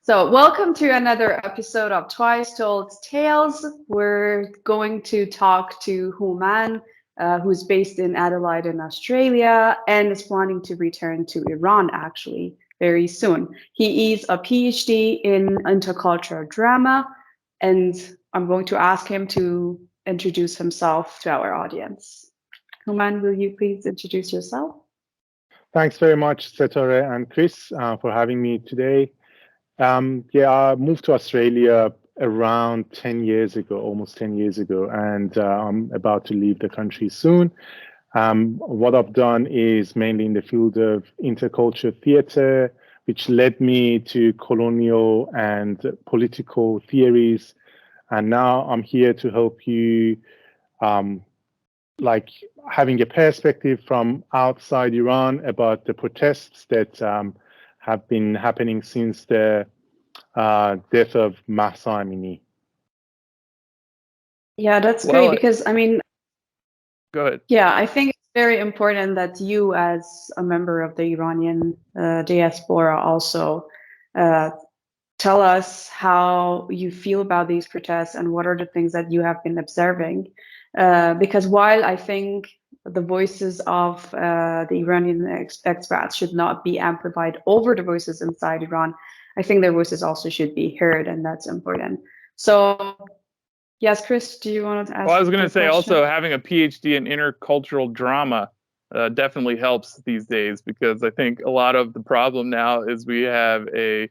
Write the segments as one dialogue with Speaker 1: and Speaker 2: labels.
Speaker 1: So, welcome to another episode of Twice Told Tales. We're going to talk to Houman, who's based in Adelaide in Australia and is planning to return to Iran actually very soon. He is a PhD in intercultural drama, and I'm going to ask him to introduce himself to our audience. Houman, will you please introduce yourself?
Speaker 2: Thanks very much, Setore and Chris, for having me today. I moved to Australia around 10 years ago, almost 10 years ago, and I'm about to leave the country soon. What I've done is mainly in the field of intercultural theater, which led me to colonial and political theories. And now I'm here to help you having a perspective from outside Iran about the protests that have been happening since the death of Mahsa Amini.
Speaker 1: Yeah, that's great because,
Speaker 3: go ahead.
Speaker 1: Yeah, I think it's very important that you, as a member of the Iranian diaspora, also tell us how you feel about these protests and what are the things that you have been observing. Because while I think the voices of the Iranian expats should not be amplified over the voices inside Iran, I think their voices also should be heard, and that's important. So, yes, Chris, do you want to ask?
Speaker 3: Well, I was going to say also having a PhD in intercultural drama definitely helps these days, because I think a lot of the problem now is we have a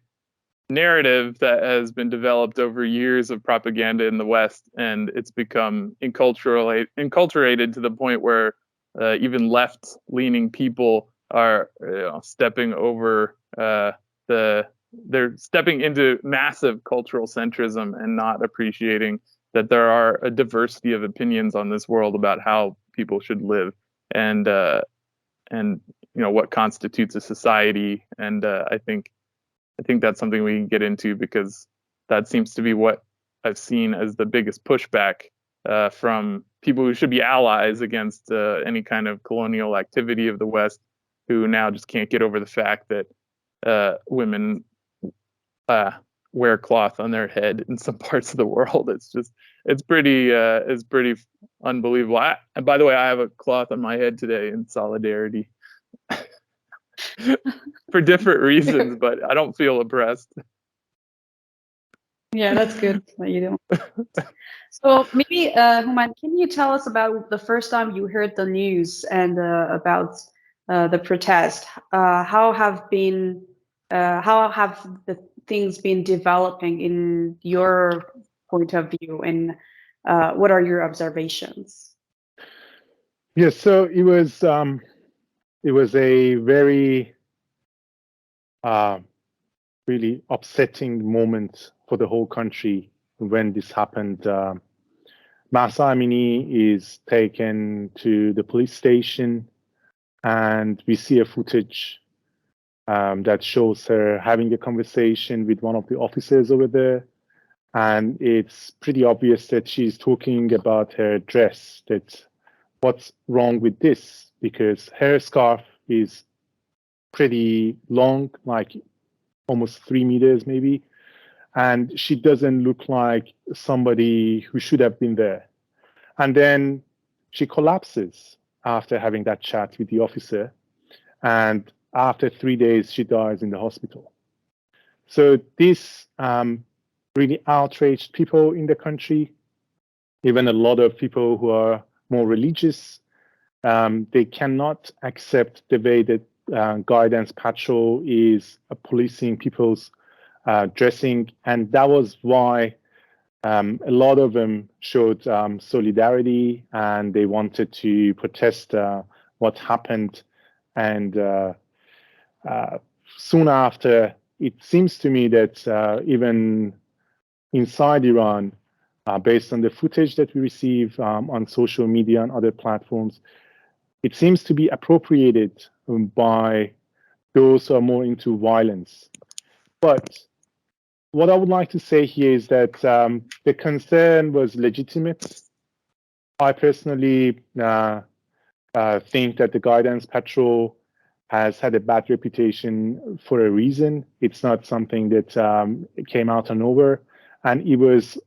Speaker 3: narrative that has been developed over years of propaganda in the West, and it's become enculturated to the point where even left-leaning people are stepping over they're stepping into massive cultural centrism and not appreciating that there are a diversity of opinions on this world about how people should live and what constitutes a society. And I think that's something we can get into, because that seems to be what I've seen as the biggest pushback from people who should be allies against any kind of colonial activity of the West, who now just can't get over the fact that women wear cloth on their head in some parts of the world. It's pretty unbelievable. And by the way, I have a cloth on my head today in solidarity. For different reasons, but I don't feel oppressed.
Speaker 1: Yeah, that's good that you don't. So maybe, Houman, can you tell us about the first time you heard the news and about the protest? How have the things been developing in your point of view, and what are your observations?
Speaker 2: Yes, so it was a very really upsetting moment for the whole country when this happened. Mahsa Amini is taken to the police station, and we see a footage that shows her having a conversation with one of the officers over there. And it's pretty obvious that she's talking about her dress, that what's wrong with this, because her scarf is pretty long, like almost 3 meters maybe, and she doesn't look like somebody who should have been there. And then she collapses after having that chat with the officer, and after 3 days she dies in the hospital. So this really outraged people in the country. Even a lot of people who are more religious, they cannot accept the way that guidance patrol is policing people's dressing. And that was why a lot of them showed solidarity, and they wanted to protest what happened. And soon after, it seems to me that even inside Iran, based on the footage that we receive on social media and other platforms, it seems to be appropriated by those who are more into violence. But what I would like to say here is that the concern was legitimate. I personally think that the guidance patrol has had a bad reputation for a reason. It's not something that came out of nowhere. And it was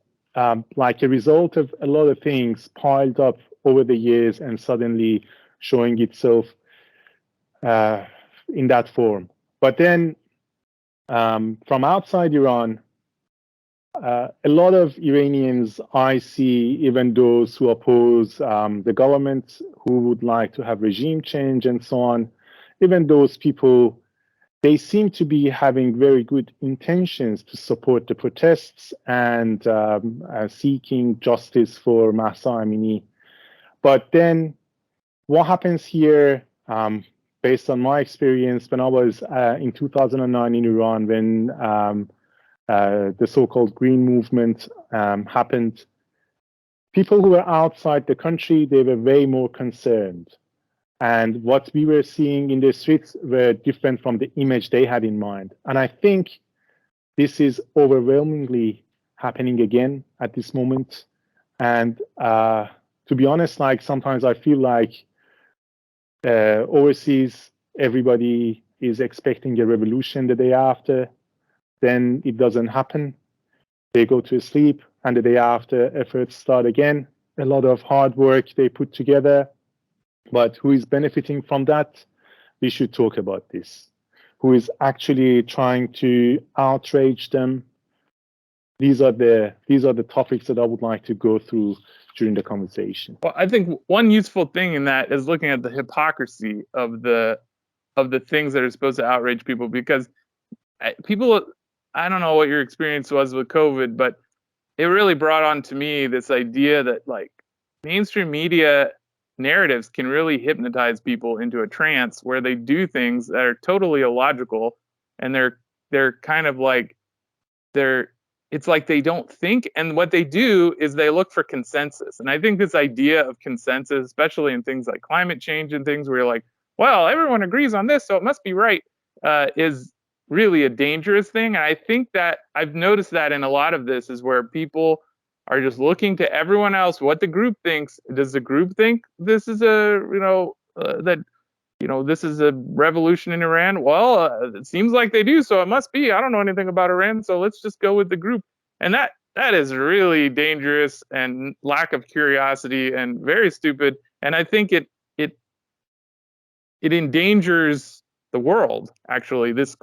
Speaker 2: like a result of a lot of things piled up over the years and suddenly showing itself in that form. But then from outside Iran, a lot of Iranians I see, even those who oppose the government, who would like to have regime change and so on, even those people, they seem to be having very good intentions to support the protests and seeking justice for Mahsa Amini. But then what happens here, based on my experience, when I was in 2009 in Iran, when the so-called Green Movement happened, people who were outside the country, they were way more concerned. And what we were seeing in the streets were different from the image they had in mind. And I think this is overwhelmingly happening again at this moment. And to be honest, like sometimes I feel like overseas, everybody is expecting a revolution the day after. Then it doesn't happen. They go to sleep, and the day after, efforts start again. A lot of hard work they put together. But who is benefiting from that? We should talk about this. Who is actually trying to outrage them? These are the topics that I would like to go through during the conversation.
Speaker 3: Well, I think one useful thing in that is looking at the hypocrisy of the things that are supposed to outrage people, because people, I don't know what your experience was with COVID, but it really brought on to me this idea that like mainstream media narratives can really hypnotize people into a trance where they do things that are totally illogical, and they're kind of like it's like they don't think, and what they do is they look for consensus. And I think this idea of consensus, especially in things like climate change and things where you're like, well, everyone agrees on this, so it must be right, is really a dangerous thing. And I think that I've noticed that in a lot of this is where people are just looking to everyone else, what the group thinks. Does the group think this is this is a revolution in Iran? Well, it seems like they do, so it must be. I don't know anything about Iran, so let's just go with the group. And that is really dangerous and lack of curiosity and very stupid. And I think it endangers the world. Actually, this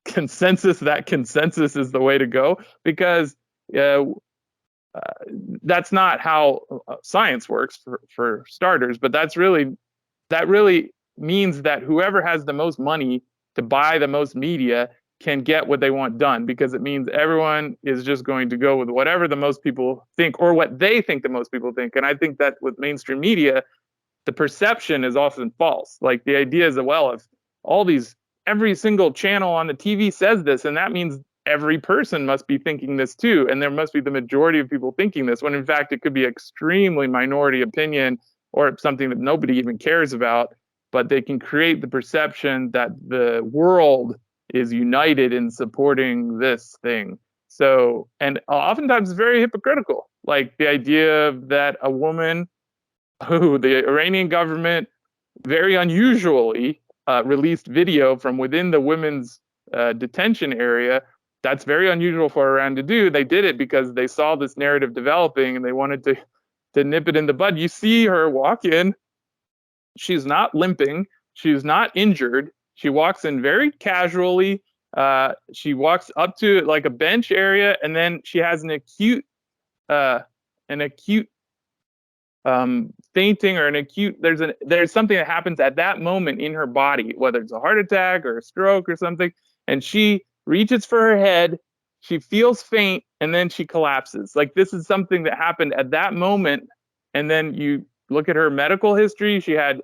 Speaker 3: consensus, that consensus is the way to go, because that's not how science works for starters. But that really means that whoever has the most money to buy the most media can get what they want done, because it means everyone is just going to go with whatever the most people think, or what they think the most people think. And I think that with mainstream media, the perception is often false. Like the idea is that, well, if every single channel on the TV says this, and that means every person must be thinking this too, and there must be the majority of people thinking this, when in fact it could be extremely minority opinion, or something that nobody even cares about, but they can create the perception that the world is united in supporting this thing. So, and oftentimes it's very hypocritical. Like the idea that a woman who the Iranian government very unusually released video from within the women's detention area. That's very unusual for Iran to do. They did it because they saw this narrative developing and they wanted to nip it in the bud. You see her walk in. She's not limping. She's not injured. She walks in very casually. She walks up to like a bench area, and then she has an acute fainting, or there's something that happens at that moment in her body, whether it's a heart attack or a stroke or something, and she reaches for her head. She feels faint, and then she collapses. Like this is something that happened at that moment. And then you look at her medical history. She had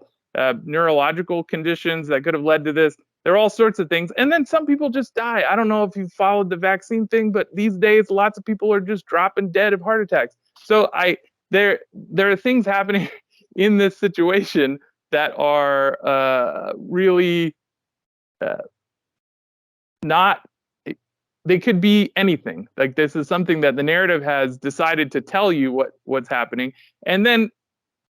Speaker 3: neurological conditions that could have led to this. There are all sorts of things. And then some people just die. I don't know if you followed the vaccine thing, but these days lots of people are just dropping dead of heart attacks. So there are things happening in this situation that are really not. They could be anything. Like this is something that the narrative has decided to tell you what's happening. And then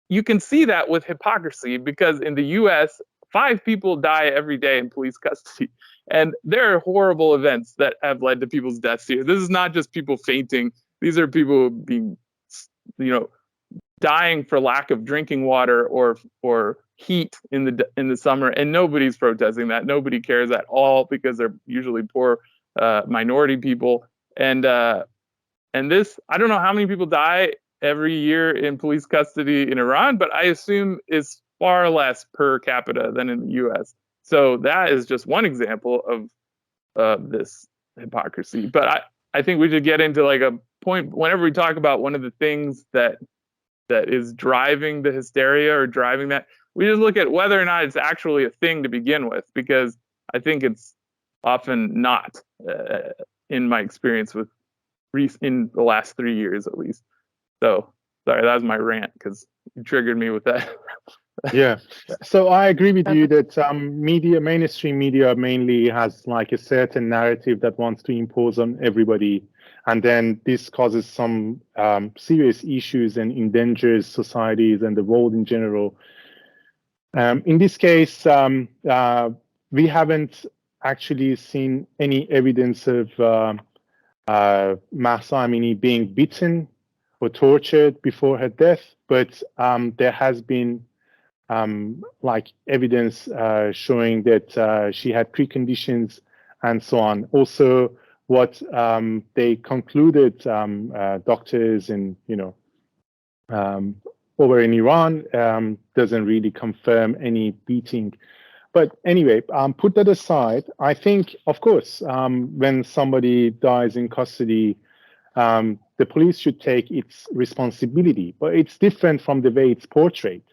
Speaker 3: you can see that with hypocrisy, because in the US, 5 people die every day in police custody. And there are horrible events that have led to people's deaths here. This is not just people fainting. These are people being, dying for lack of drinking water or heat in the summer, and nobody's protesting that. Nobody cares at all because they're usually poor minority people. And this, I don't know how many people die every year in police custody in Iran, but I assume is far less per capita than in the U.S. So that is just one example of this hypocrisy. But I think we should get into like a point whenever we talk about one of the things that is driving the hysteria or driving that, we just look at whether or not it's actually a thing to begin with, because I think it's often not, in my experience with in the last 3 years at least. So sorry, that was my rant because you triggered me with that.
Speaker 2: Yeah, so I agree with you that mainstream media mainly has like a certain narrative that wants to impose on everybody, and then this causes some serious issues and endangers societies and the world in general. In this case, we haven't actually seen any evidence of Mahsa Amini being beaten or tortured before her death, but there has been like evidence showing that she had preconditions and so on. Also, what they concluded, doctors and over in Iran doesn't really confirm any beating. But anyway, put that aside. I think, of course, when somebody dies in custody, the police should take its responsibility, but it's different from the way it's portrayed.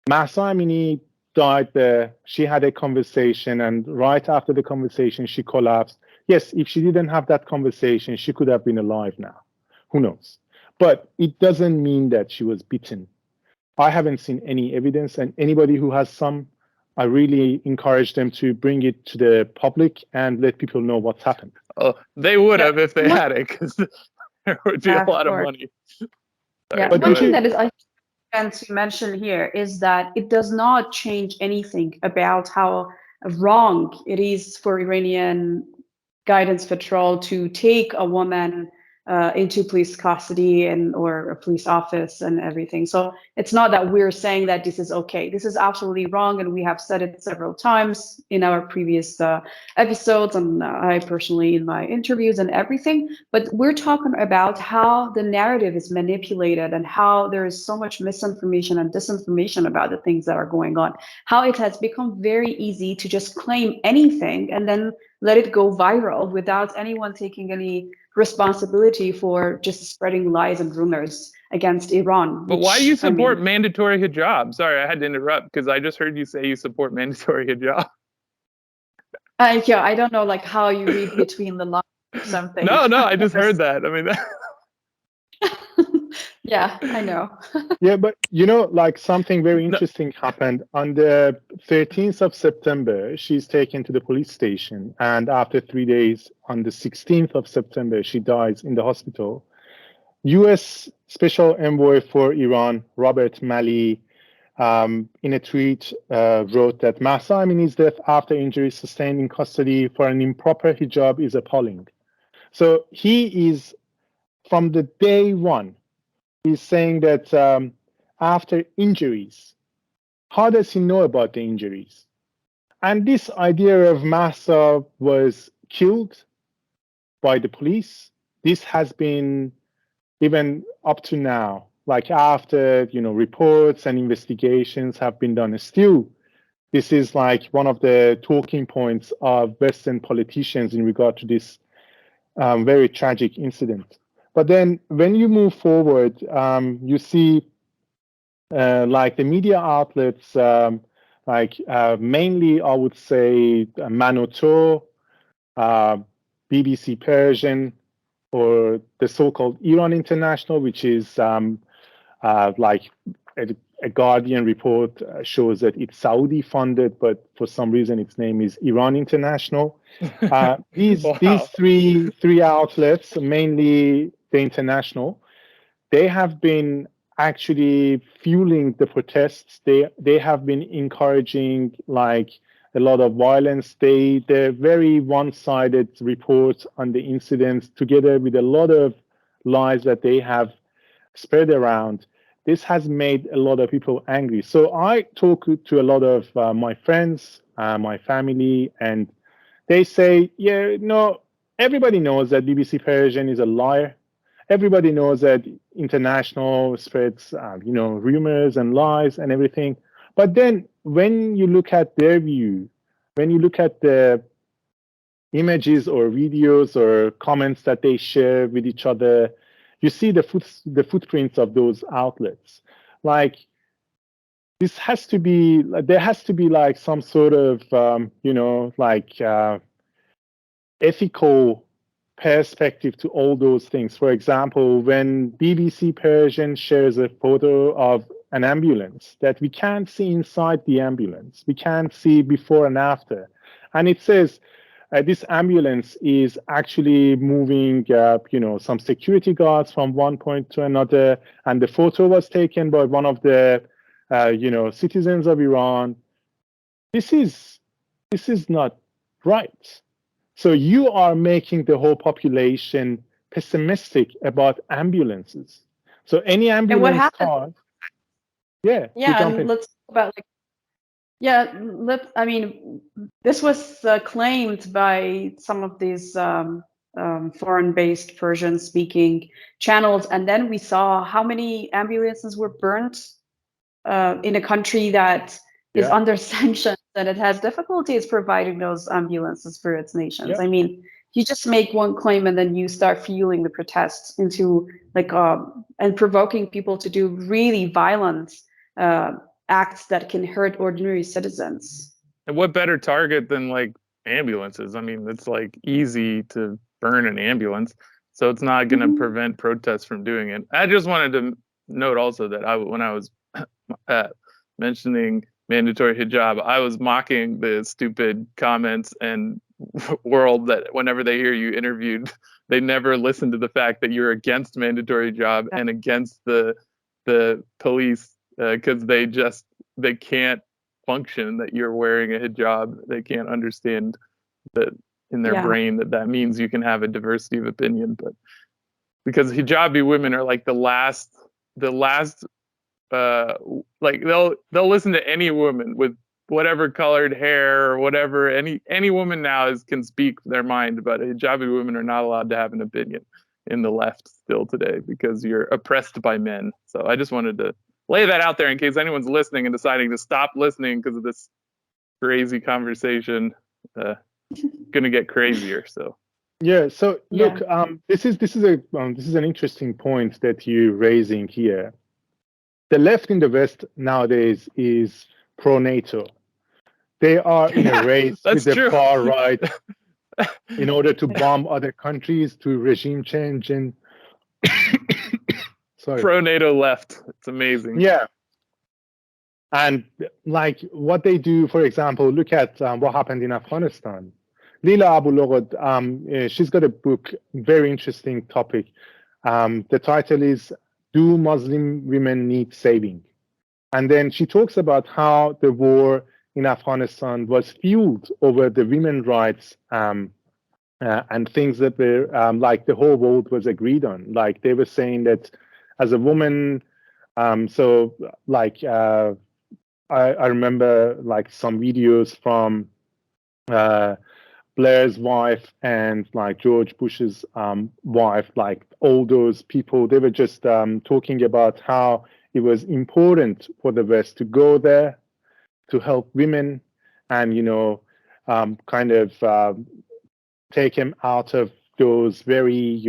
Speaker 2: Mahsa Amini died there. She had a conversation, and right after the conversation, she collapsed. Yes, if she didn't have that conversation, she could have been alive now. Who knows? But it doesn't mean that she was beaten. I haven't seen any evidence, and anybody who has some, I really encourage them to bring it to the public and let people know what's happened.
Speaker 3: Oh, they would have if they had it, because there would be a lot of money.
Speaker 1: Sorry, but one thing that is to mention here is that it does not change anything about how wrong it is for Iranian guidance patrol to take a woman into police custody or a police office and everything. So it's not that we're saying that this is okay. This is absolutely wrong, and we have said it several times in our previous episodes, and I personally in my interviews and everything. But we're talking about how the narrative is manipulated and how there is so much misinformation and disinformation about the things that are going on. How it has become very easy to just claim anything and then let it go viral without anyone taking any responsibility for just spreading lies and rumors against Iran.
Speaker 3: But why do you support mandatory hijab? Sorry, I had to interrupt because I just heard you say you support mandatory hijab.
Speaker 1: Yeah, I don't know like how you read between the lines or something.
Speaker 3: No, I just heard that. I mean,
Speaker 1: yeah, I know.
Speaker 2: Yeah, but like something very interesting happened on the 13th of September. She's taken to the police station, and after 3 days, on the 16th of September, she dies in the hospital. U.S. Special Envoy for Iran, Robert Malley, in a tweet wrote that Mahsa Amini's death after injuries sustained in custody for an improper hijab is appalling. So he is, from the day one, he's saying that after injuries, how does he know about the injuries? And this idea of Mahsa was killed by the police, this has been even up to now, like after reports and investigations have been done, still this is like one of the talking points of Western politicians in regard to this very tragic incident. But then when you move forward, you see like the media outlets, mainly I would say Manoto, BBC Persian, or the so-called Iran International, which is like a Guardian report shows that it's Saudi funded, but for some reason its name is Iran International. These three outlets, mainly the international, they have been actually fueling the protests. They have been encouraging like a lot of violence. They're very one-sided reports on the incidents, together with a lot of lies that they have spread around. This has made a lot of people angry. So I talk to a lot of my friends, my family, and they say, yeah, no, everybody knows that BBC Persian is a liar. Everybody knows that international spreads, rumors and lies and everything. But then when you look at their view, when you look at the images or videos or comments that they share with each other, you see the footprints of those outlets. Like, there has to be like some sort of, ethical perspective to all those things. For example, when BBC Persian shares a photo of an ambulance that we can't see inside the ambulance, we can't see before and after, and it says this ambulance is actually moving, some security guards from one point to another, and the photo was taken by one of the, citizens of Iran. This is not right. So you are making the whole population pessimistic about ambulances. So any ambulance car,
Speaker 1: yeah, and let's talk about this was claimed by some of these foreign-based Persian-speaking channels, and then we saw how many ambulances were burnt in a country that is under sanctions, and it has difficulties providing those ambulances for its nations. I mean, you just make one claim and then you start fueling the protests into and provoking people to do really violent acts that can hurt ordinary citizens.
Speaker 3: And what better target than like ambulances? I mean, it's like easy to burn an ambulance, so it's not going to prevent protests from doing it. I just wanted to note also that when I was mentioning mandatory hijab, I was mocking the stupid comments and world that whenever they hear you interviewed, they never listen to the fact that you're against mandatory hijab and against the police, because they can't function that you're wearing a hijab. They can't understand that in their brain that means you can have a diversity of opinion. But because hijabi women are like the last like they'll listen to any woman with whatever colored hair or whatever. Any woman now can speak their mind, but hijabi women are not allowed to have an opinion in the left still today because you're oppressed by men. So I just wanted to lay that out there in case anyone's listening and deciding to stop listening because of this crazy conversation. Gonna get crazier. So
Speaker 2: yeah. So look, this is an interesting point that you're raising here. The left in the West nowadays is pro-NATO. They are in a race with the far right in order to bomb other countries, to regime change, and
Speaker 3: pro-NATO left. It's amazing.
Speaker 2: Yeah. And like what they do, for example, look at what happened in Afghanistan. Leila Abulogod, she's got a book, very interesting topic. The title is Do Muslim Women Need Saving? And then she talks about how the war in Afghanistan was fueled over the women's rights and things that were like the whole world was agreed on. Like they were saying that as a woman, I remember like some videos from Blair's wife and like George Bush's wife, like all those people, they were just talking about how it was important for the West to go there to help women and, take them out of those very,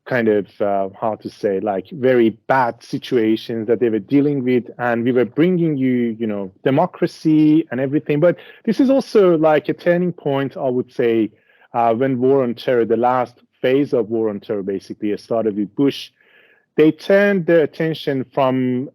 Speaker 2: how to say, like very bad situations that they were dealing with. And we were bringing you, democracy and everything. But this is also like a turning point, I would say, when war on terror, the last phase of war on terror, basically, started with Bush. They turned their attention from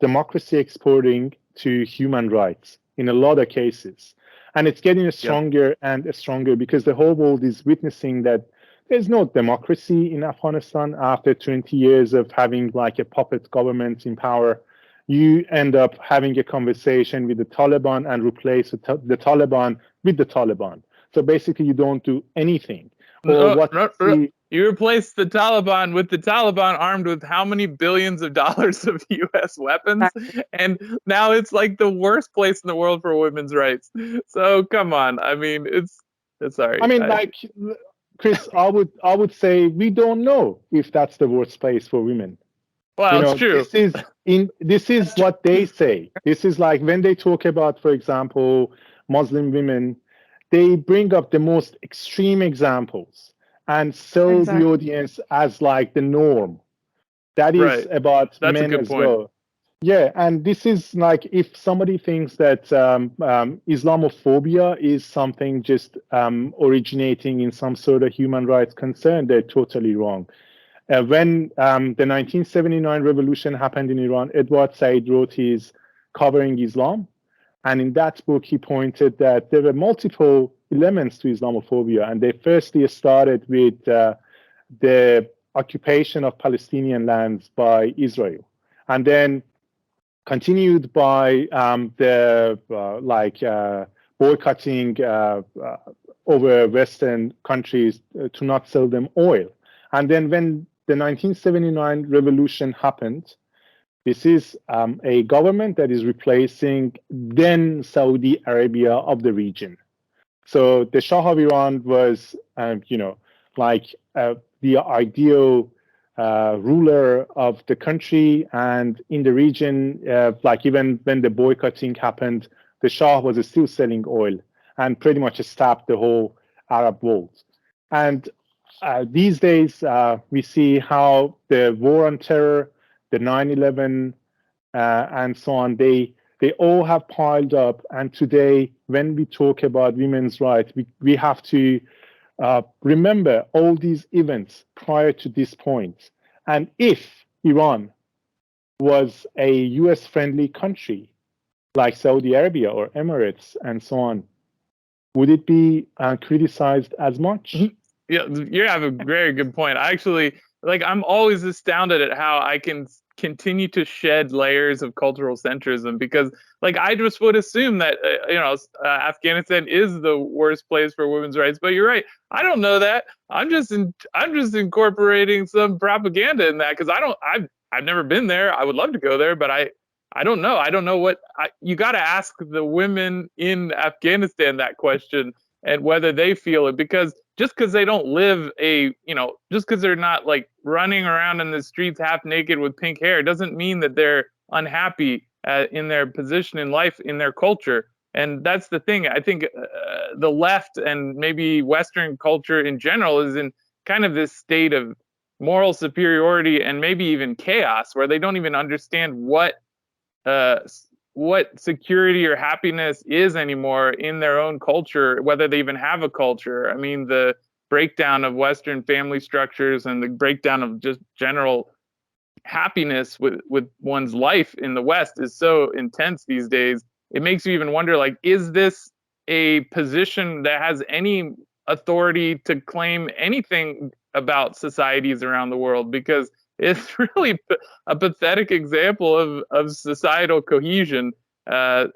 Speaker 2: democracy exporting to human rights in a lot of cases. And it's getting stronger and stronger because the whole world is witnessing that there's no democracy in Afghanistan after 20 years of having like a puppet government in power. You end up having a conversation with the Taliban and replace the Taliban with the Taliban. So basically, you don't do anything.
Speaker 3: You replace the Taliban with the Taliban armed with how many billions of dollars of U.S. weapons? And now it's like the worst place in the world for women's rights. So come on. I mean, it's sorry.
Speaker 2: I mean, Chris, I would say we don't know if that's the worst place for women.
Speaker 3: Well, it's true.
Speaker 2: This is what they say. This is like when they talk about, for example, Muslim women, they bring up the most extreme examples and sell the audience as like the norm. That is about
Speaker 3: That's
Speaker 2: men
Speaker 3: a good
Speaker 2: as
Speaker 3: point.
Speaker 2: well. Yeah, and this is like if somebody thinks that Islamophobia is something just originating in some sort of human rights concern, they're totally wrong. When the 1979 revolution happened in Iran, Edward Said wrote his Covering Islam. And in that book, he pointed that there were multiple elements to Islamophobia. And they firstly started with the occupation of Palestinian lands by Israel. And then continued by the boycotting over Western countries to not sell them oil. And then when the 1979 revolution happened, this is a government that is replacing then Saudi Arabia of the region. So the Shah of Iran was, the ideal ruler of the country, and in the region, even when the boycotting happened, the Shah was still selling oil and pretty much stopped the whole Arab world. And these days, we see how the war on terror, the 9/11, and so on, they all have piled up. And today, when we talk about women's rights, we have to remember all these events prior to this point. And if Iran was a US-friendly country, like Saudi Arabia or Emirates and so on, would it be criticized as much?
Speaker 3: Yeah, you have a very good point. I'm always astounded at how I can continue to shed layers of cultural centrism, because I just would assume that Afghanistan is the worst place for women's rights. But you're right. I don't know that. I'm just incorporating some propaganda in that, because I've never been there. I would love to go there, but I don't know. I don't know what you got to ask the women in Afghanistan that question, and whether they feel it, because just because they don't live just because they're not running around in the streets half naked with pink hair, doesn't mean that they're unhappy in their position in life, in their culture. And that's the thing. I think the left and maybe Western culture in general is in kind of this state of moral superiority and maybe even chaos, where they don't even understand what security or happiness is anymore in their own culture, whether they even have a culture. I mean, the breakdown of Western family structures and the breakdown of just general happiness with one's life in the West is so intense these days. It makes you even wonder, is this a position that has any authority to claim anything about societies around the world? Because it's really a pathetic example of societal cohesion. Very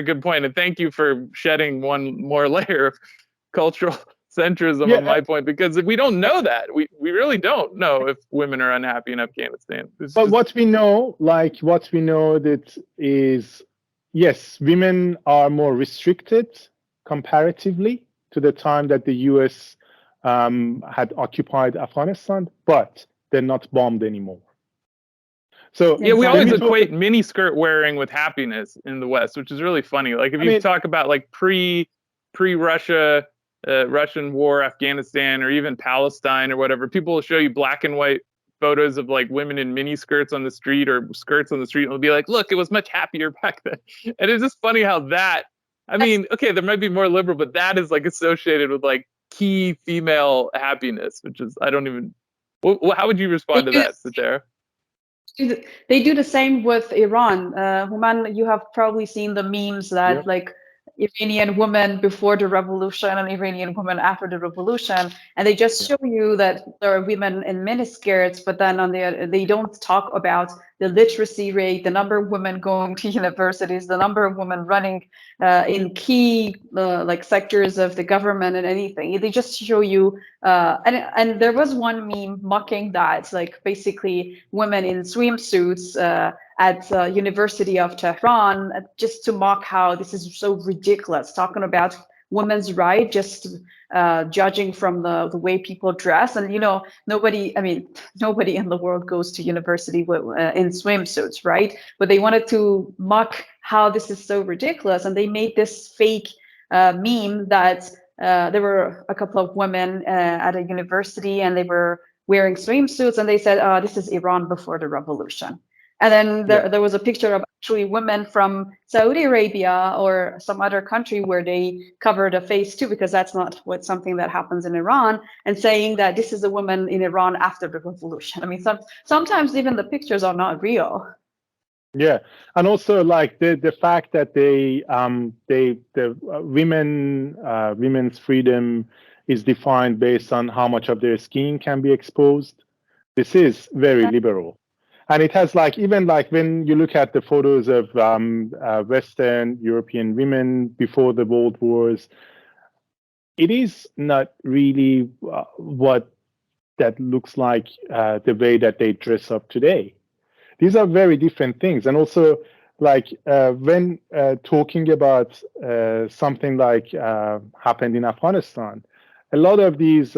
Speaker 3: good point. And thank you for shedding one more layer of cultural centrism on my point, because we don't know that. We really don't know if women are unhappy in Afghanistan.
Speaker 2: What we know that is, yes, women are more restricted comparatively to the time that the US had occupied Afghanistan, but they're not bombed anymore. So
Speaker 3: yeah, we always equate miniskirt wearing with happiness in the West, which is really funny. If you talk about pre-Russia, Russian war, Afghanistan, or even Palestine or whatever, people will show you black and white photos of women in miniskirts on the street or skirts on the street, and they'll be like, "Look, it was much happier back then." And it's just funny how that. I mean, okay, there might be more liberal, but that is associated with key female happiness, which is I don't even. How would you respond to that, Satara?
Speaker 1: They do the same with Iran. Houman, you have probably seen the memes that Iranian women before the revolution and Iranian women after the revolution, and they just show you that there are women in miniskirts, but then they don't talk about the literacy rate, the number of women going to universities, the number of women running in key like sectors of the government and anything. They just show you, and there was one meme mocking that, like basically women in swimsuits at University of Tehran, just to mock how this is so ridiculous, talking about women's right, just judging from the way people dress. And, nobody in the world goes to university in swimsuits, right? But they wanted to mock how this is so ridiculous. And they made this fake meme that there were a couple of women at a university and they were wearing swimsuits, and they said, this is Iran before the revolution. And then there was a picture of actually women from Saudi Arabia or some other country where they covered a face too, because that's not something that happens in Iran, and saying that this is a woman in Iran after the revolution. I mean, sometimes even the pictures are not real.
Speaker 2: Yeah, and also like the fact that women's freedom is defined based on how much of their skin can be exposed. This is very liberal. And it has even when you look at the photos of Western European women before the world wars, it is not really what that looks like the way that they dress up today. These are very different things. And also when talking about something like happened in Afghanistan, a lot of these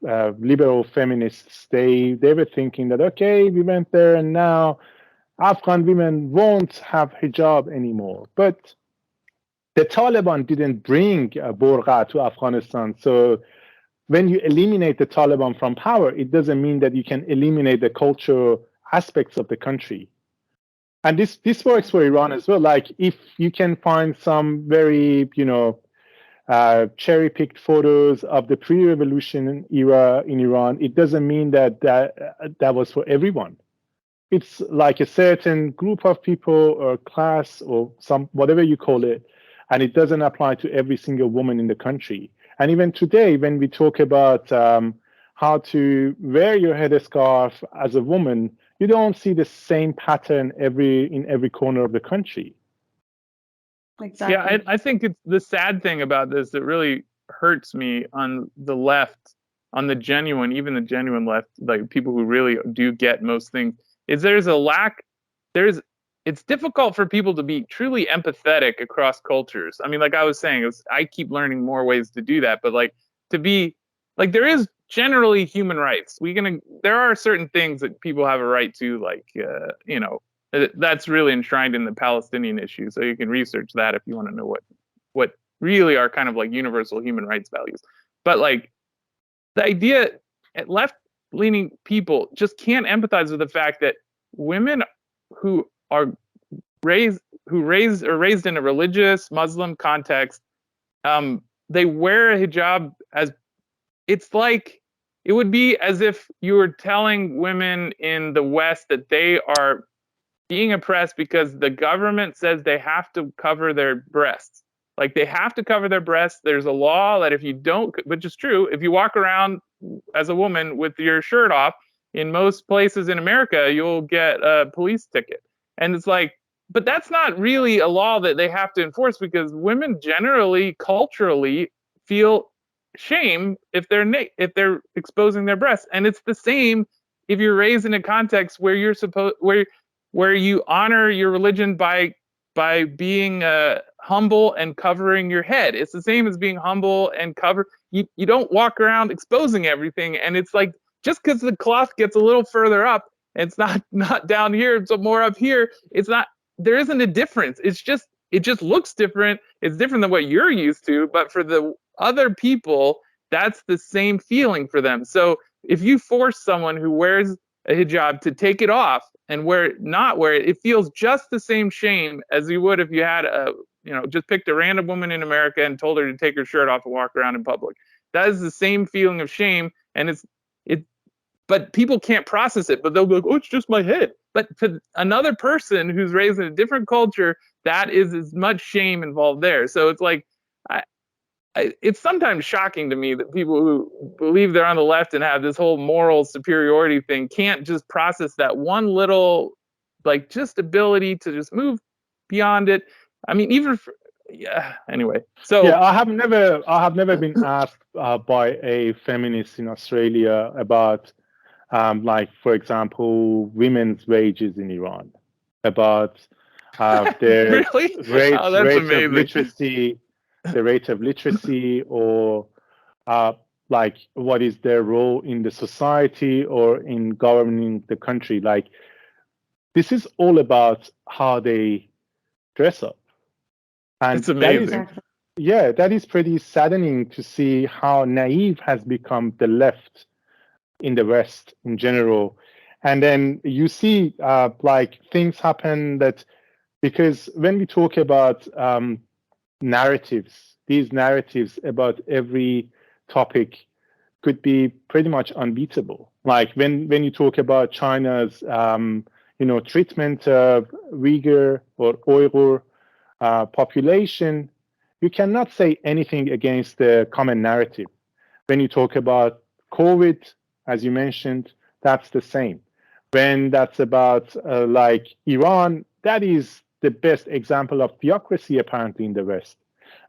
Speaker 2: liberal feminists, they were thinking that, okay, we went there and now Afghan women won't have hijab anymore. But the Taliban didn't bring burqa to Afghanistan. So when you eliminate the Taliban from power, it doesn't mean that you can eliminate the cultural aspects of the country. And this works for Iran as well. Like if you can find some very, cherry-picked photos of the pre-revolution era in Iran, it doesn't mean that was for everyone. It's like a certain group of people or class or whatever you call it, and it doesn't apply to every single woman in the country. And even today, when we talk about how to wear your headscarf as a woman, you don't see the same pattern in every corner of the country.
Speaker 1: Exactly.
Speaker 3: Yeah, I think it's the sad thing about this that really hurts me on the left, on the genuine, even the genuine left, like people who really do get most things, is there's a lack. It's difficult for people to be truly empathetic across cultures. I mean, like I was saying, I keep learning more ways to do that, but to be there is generally human rights. There are certain things that people have a right to, that's really enshrined in the Palestinian issue. So you can research that if you want to know what really are kind of like universal human rights values. But the idea, left-leaning people just can't empathize with the fact that women who are raised in a religious Muslim context, they wear a hijab it would be as if you were telling women in the West that they are being oppressed because the government says they have to cover their breasts. Like they have to cover their breasts. There's a law that if you don't, which is true, if you walk around as a woman with your shirt off, in most places in America, you'll get a police ticket. And it's but that's not really a law that they have to enforce, because women generally, culturally, feel shame if they're exposing their breasts. And it's the same if you're raised in a context where you're where you honor your religion by being humble and covering your head. It's the same as being humble and cover. You don't walk around exposing everything. And it's just because the cloth gets a little further up, it's not down here, it's more up here. It's not. There isn't a difference. It just looks different. It's different than what you're used to. But for the other people, that's the same feeling for them. So if you force someone who wears a hijab to take it off and not wear it, it feels just the same shame as you would if you had just picked a random woman in America and told her to take her shirt off and walk around in public. That is the same feeling of shame, and but people can't process it. But they'll be like, oh, it's just my head. But to another person who's raised in a different culture, that is as much shame involved there. So it's like, it's sometimes shocking to me that people who believe they're on the left and have this whole moral superiority thing can't just process that one little, like, just ability to just move beyond it. I mean, even for, yeah. Anyway, so
Speaker 2: yeah, I have never been asked by a feminist in Australia about, like, for example, women's wages in Iran, about their
Speaker 3: really,
Speaker 2: rate
Speaker 3: oh, that's
Speaker 2: rate
Speaker 3: amazing.
Speaker 2: of literacy, the rate of literacy, or like what is their role in the society or in governing the country. Like, this is all about how they dress up, and
Speaker 3: It's amazing.
Speaker 2: that is pretty saddening to see how naive has become the left in the West in general. And then you see like things happen that, because when we talk about narratives, these narratives about every topic could be pretty much unbeatable. Like when you talk about China's treatment of Uyghur or Uyghur population, you cannot say anything against the common narrative. When you talk about COVID, as you mentioned, that's the same. When that's about like Iran, that is the best example of theocracy apparently in the West.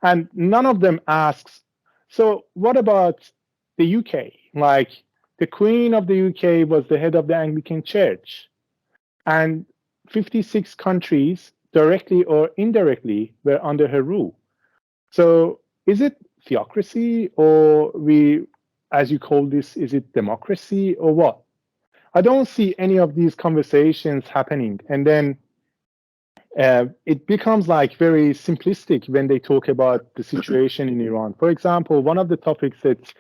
Speaker 2: And none of them asks, so what about the UK? Like, the Queen of the UK was the head of the Anglican Church, and 56 countries, directly or indirectly, were under her rule. So is it theocracy, or as you call this, is it democracy, or what? I don't see any of these conversations happening. And then it becomes like very simplistic when they talk about the situation in Iran. For example, one of the topics that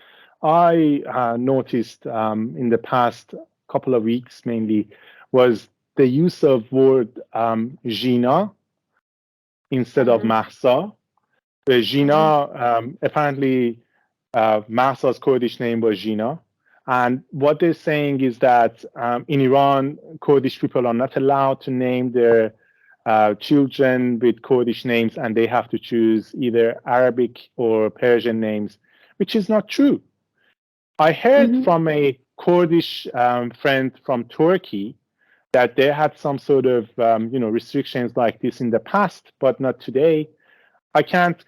Speaker 2: I noticed in the past couple of weeks mainly was the use of word Jina instead of Mahsa. Jina, apparently Mahsa's Kurdish name was Jina. And what they're saying is that in Iran, Kurdish people are not allowed to name their children with Kurdish names, and they have to choose either Arabic or Persian names, which is not true. I heard from a Kurdish friend from Turkey that they had some sort of restrictions like this in the past, but not today. I can't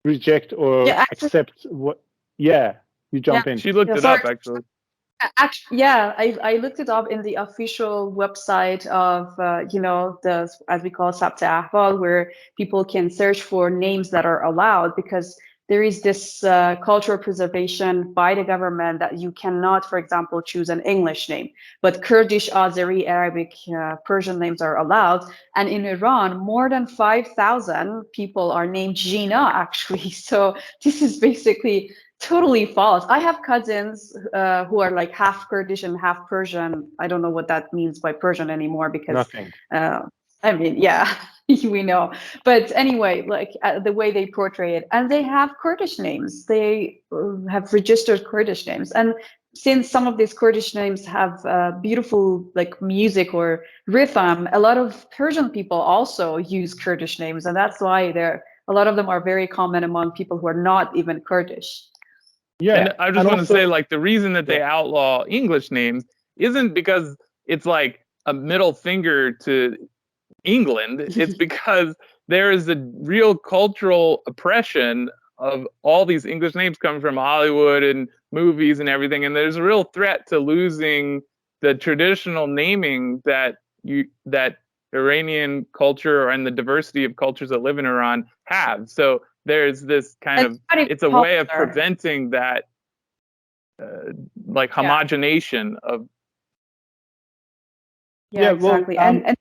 Speaker 2: reject or accept what. Yeah, you jump in.
Speaker 3: She looked it up, actually.
Speaker 1: Actually, yeah, I looked it up in the official website of the, as we call, Sabta Ahval, where people can search for names that are allowed, because there is this cultural preservation by the government that you cannot, for example, choose an English name, but Kurdish, Azeri, Arabic, Persian names are allowed. And in Iran, more than 5,000 people are named Jina, actually. So this is basically totally false. I have cousins who are like half Kurdish and half Persian. I don't know what that means by Persian anymore, because
Speaker 2: nothing.
Speaker 1: I mean, yeah, we know. But anyway, like the way they portray it, and they have Kurdish names. They have registered Kurdish names, and since some of these Kurdish names have beautiful like music or rhythm, a lot of Persian people also use Kurdish names, and that's why a lot of them are very common among people who are not even Kurdish.
Speaker 3: Yeah, and I just want to say, like, the reason that they outlaw English names isn't because it's like a middle finger to England. It's because there is a real cultural oppression of all these English names coming from Hollywood and movies and everything, and there's a real threat to losing the traditional naming that Iranian culture and the diversity of cultures that live in Iran have. So there's this kind of, it's a way of preventing that like homogenation of.
Speaker 1: Yeah, exactly. And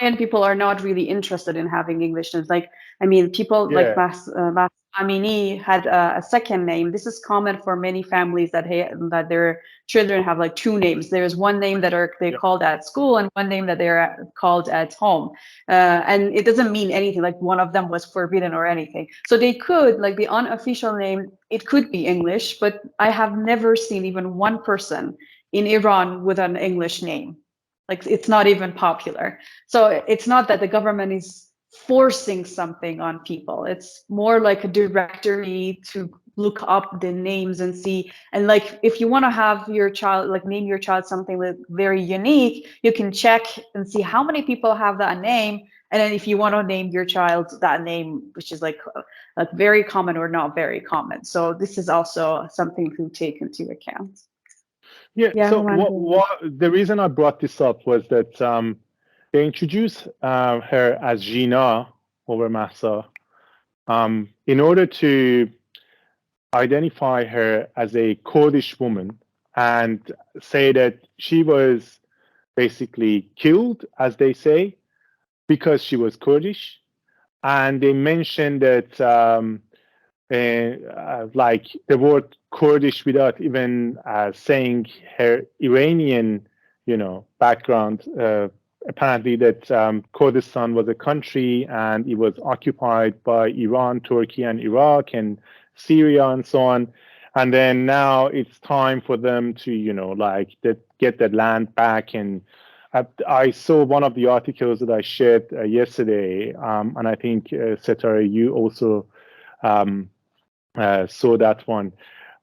Speaker 1: Iranian people are not really interested in having English names. Like, I mean, people like Amini had a second name. This is common for many families that their children have like two names. There's one name that they're called at school, and one name that they're called at home. And it doesn't mean anything, like one of them was forbidden or anything. So they could, like, the unofficial name, it could be English, but I have never seen even one person in Iran with an English name. Like, it's not even popular. So it's not that the government is forcing something on people. It's more like a directory to look up the names and see. And like, if you want to have your child, like name your child something with very unique, you can check and see how many people have that name. And then if you want to name your child that name, which is like very common or not very common. So this is also something to take into account.
Speaker 2: Yeah.
Speaker 1: Yeah,
Speaker 2: So
Speaker 1: Houman.
Speaker 2: the reason I brought this up was that they introduced her as Gina over Massa in order to identify her as a Kurdish woman and say that she was basically killed, as they say, because she was Kurdish. And they mentioned that like the word Kurdish without even saying her Iranian, background. Apparently, that Kurdistan was a country and it was occupied by Iran, Turkey, and Iraq, and Syria, and so on. And then now it's time for them to, get that land back. And I saw one of the articles that I shared yesterday, and I think Setara, you also saw that one.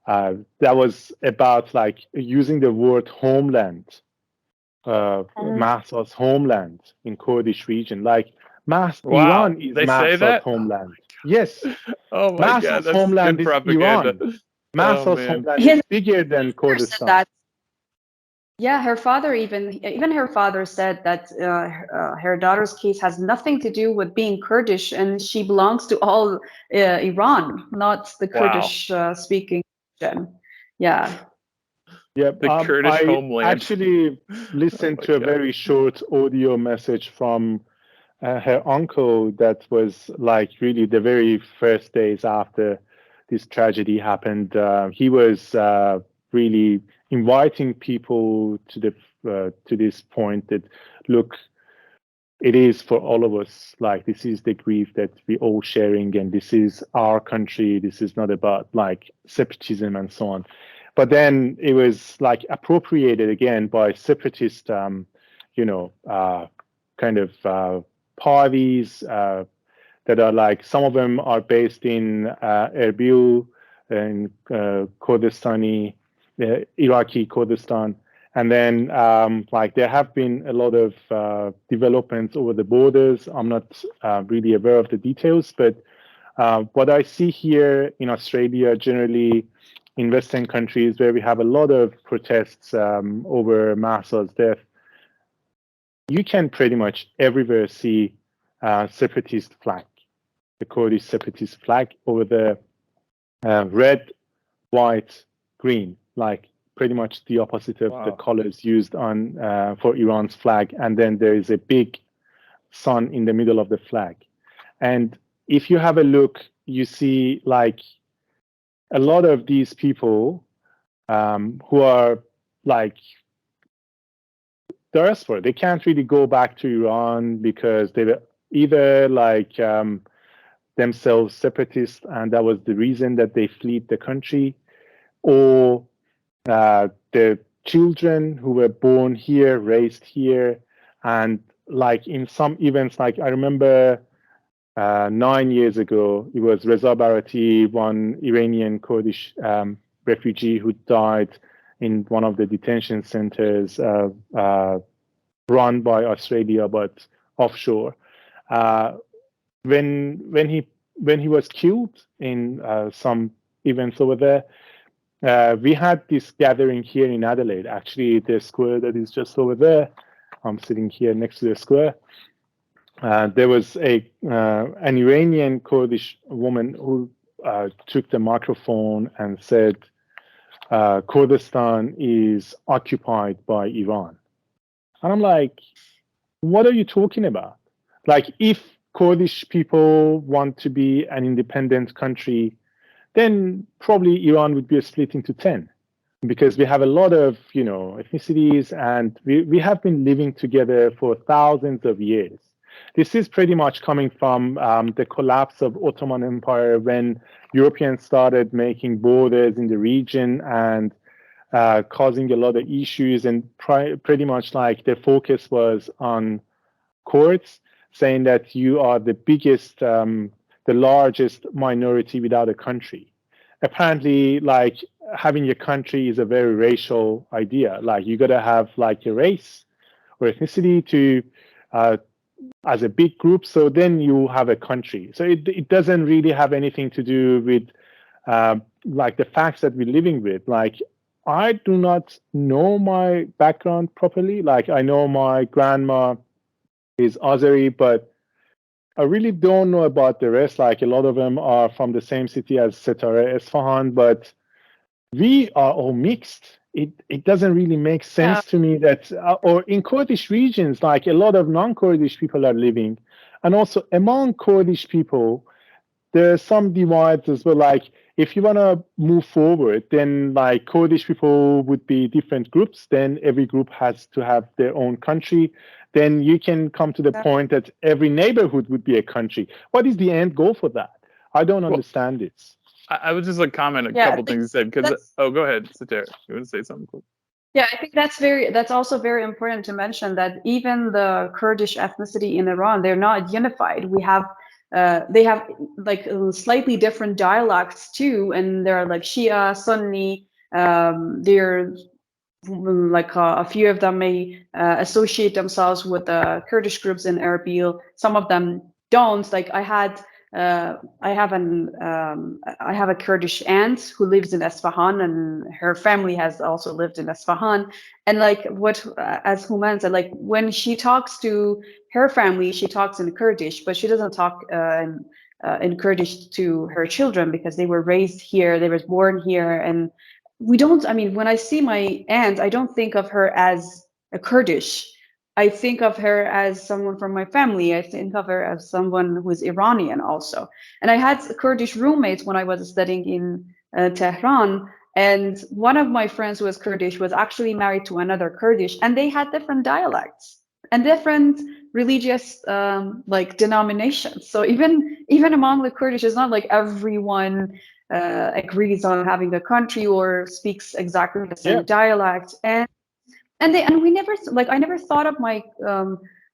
Speaker 2: That was about like using the word homeland, Mahsa's homeland in Kurdish region. Like
Speaker 3: Wow,
Speaker 2: Iran is
Speaker 3: they say
Speaker 2: Mahsa's
Speaker 3: that?
Speaker 2: homeland. Yes,
Speaker 3: Oh my God,
Speaker 2: Mahsa's
Speaker 3: that's
Speaker 2: homeland
Speaker 3: good
Speaker 2: is
Speaker 3: propaganda.
Speaker 2: Iran.
Speaker 3: Oh
Speaker 2: Mahsa's
Speaker 3: man.
Speaker 2: homeland is bigger than
Speaker 1: Her said
Speaker 2: Kurdistan.
Speaker 1: that. Yeah, her father even her father said that her daughter's case has nothing to do with being Kurdish, and she belongs to all Iran, not the
Speaker 3: Wow.
Speaker 1: Kurdish speaking region. Yeah.
Speaker 2: Yeah,
Speaker 3: The Kurdish
Speaker 2: I
Speaker 3: homeland.
Speaker 2: actually listened
Speaker 3: my
Speaker 2: to a
Speaker 3: God.
Speaker 2: very short audio message from her uncle that was like really the very first days after this tragedy happened. He was really inviting people to this point that, look, it is for all of us. Like, this is the grief that we all sharing, and this is our country. This is not about like separatism and so on. But then it was like appropriated again by separatist, kind of parties that are like, some of them are based in Erbil in Kurdistani, Iraqi Kurdistan. And then like there have been a lot of developments over the borders. I'm not really aware of the details, but what I see here in Australia, generally in Western countries where we have a lot of protests over Mahsa's death, you can pretty much everywhere see separatist flag, the Kurdish separatist flag over the red, white, green, like pretty much the opposite of the colors used on for Iran's flag. And then there is a big sun in the middle of the flag. And if you have a look, you see like a lot of these people who are like diaspora. They can't really go back to Iran because they were either like themselves separatists, and that was the reason that they fled the country, or the children who were born here, raised here, and like in some events, like I remember 9 years ago, it was Reza Barati, one Iranian Kurdish refugee who died in one of the detention centers run by Australia but offshore. When he was killed in some events over there, we had this gathering here in Adelaide, actually the square that is just over there. I'm sitting here next to the square. There was an Iranian Kurdish woman who took the microphone and said, Kurdistan is occupied by Iran. And I'm like, what are you talking about? Like, if Kurdish people want to be an independent country, then probably Iran would be split into 10, because we have a lot of, ethnicities, and we have been living together for thousands of years. This is pretty much coming from the collapse of Ottoman Empire, when Europeans started making borders in the region, and causing a lot of issues, and pretty much like the focus was on courts, saying that you are the biggest, the largest minority without a country. Apparently, like having a country is a very racial idea. Like you got to have like a race or ethnicity to as a big group, so then you have a country. So it doesn't really have anything to do with like the facts that we're living with. Like I do not know my background properly. Like I know my grandma is Azeri, but I really don't know about the rest. Like a lot of them are from the same city as Setare Esfahan, but we are all mixed. It doesn't really make sense to me that, or in Kurdish regions, like a lot of non-Kurdish people are living, and also among Kurdish people, there are some divides as well. Like if you want to move forward, then like Kurdish people would be different groups. Then every group has to have their own country. Then you can come to the point that every neighborhood would be a country. What is the end goal for that? I don't understand this.
Speaker 3: I would just like comment a couple things you said, because go ahead, Satara. You want to say something cool?
Speaker 1: Yeah, I think that's also very important to mention, that even the Kurdish ethnicity in Iran, they're not unified. We have they have like slightly different dialects too, and there are like Shia, Sunni. They're like a few of them may associate themselves with the Kurdish groups in Erbil. Some of them don't. Like I have a Kurdish aunt who lives in Esfahan, and her family has also lived in Esfahan. And like as Houman said, like when she talks to her family, she talks in Kurdish, but she doesn't talk in Kurdish to her children, because they were raised here, they were born here, and we don't. I mean, when I see my aunt, I don't think of her as a Kurdish. I think of her as someone from my family. I think of her as someone who is Iranian also. And I had Kurdish roommates when I was studying in Tehran. And one of my friends who was Kurdish was actually married to another Kurdish, and they had different dialects and different religious like denominations. So even among the Kurdish, it's not like everyone agrees on having a country or speaks exactly the same dialect. And we never, like, I never thought of my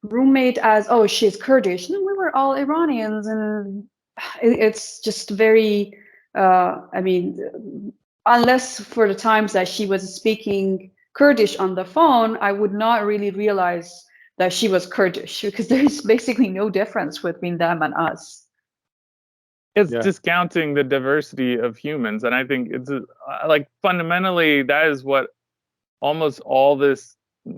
Speaker 1: roommate as, oh, she's Kurdish. No, we were all Iranians, and it's just very, I mean, unless for the times that she was speaking Kurdish on the phone, I would not really realize that she was Kurdish, because there's basically no difference between them and us.
Speaker 3: It's discounting the diversity of humans, and I think it's like fundamentally that is what almost all this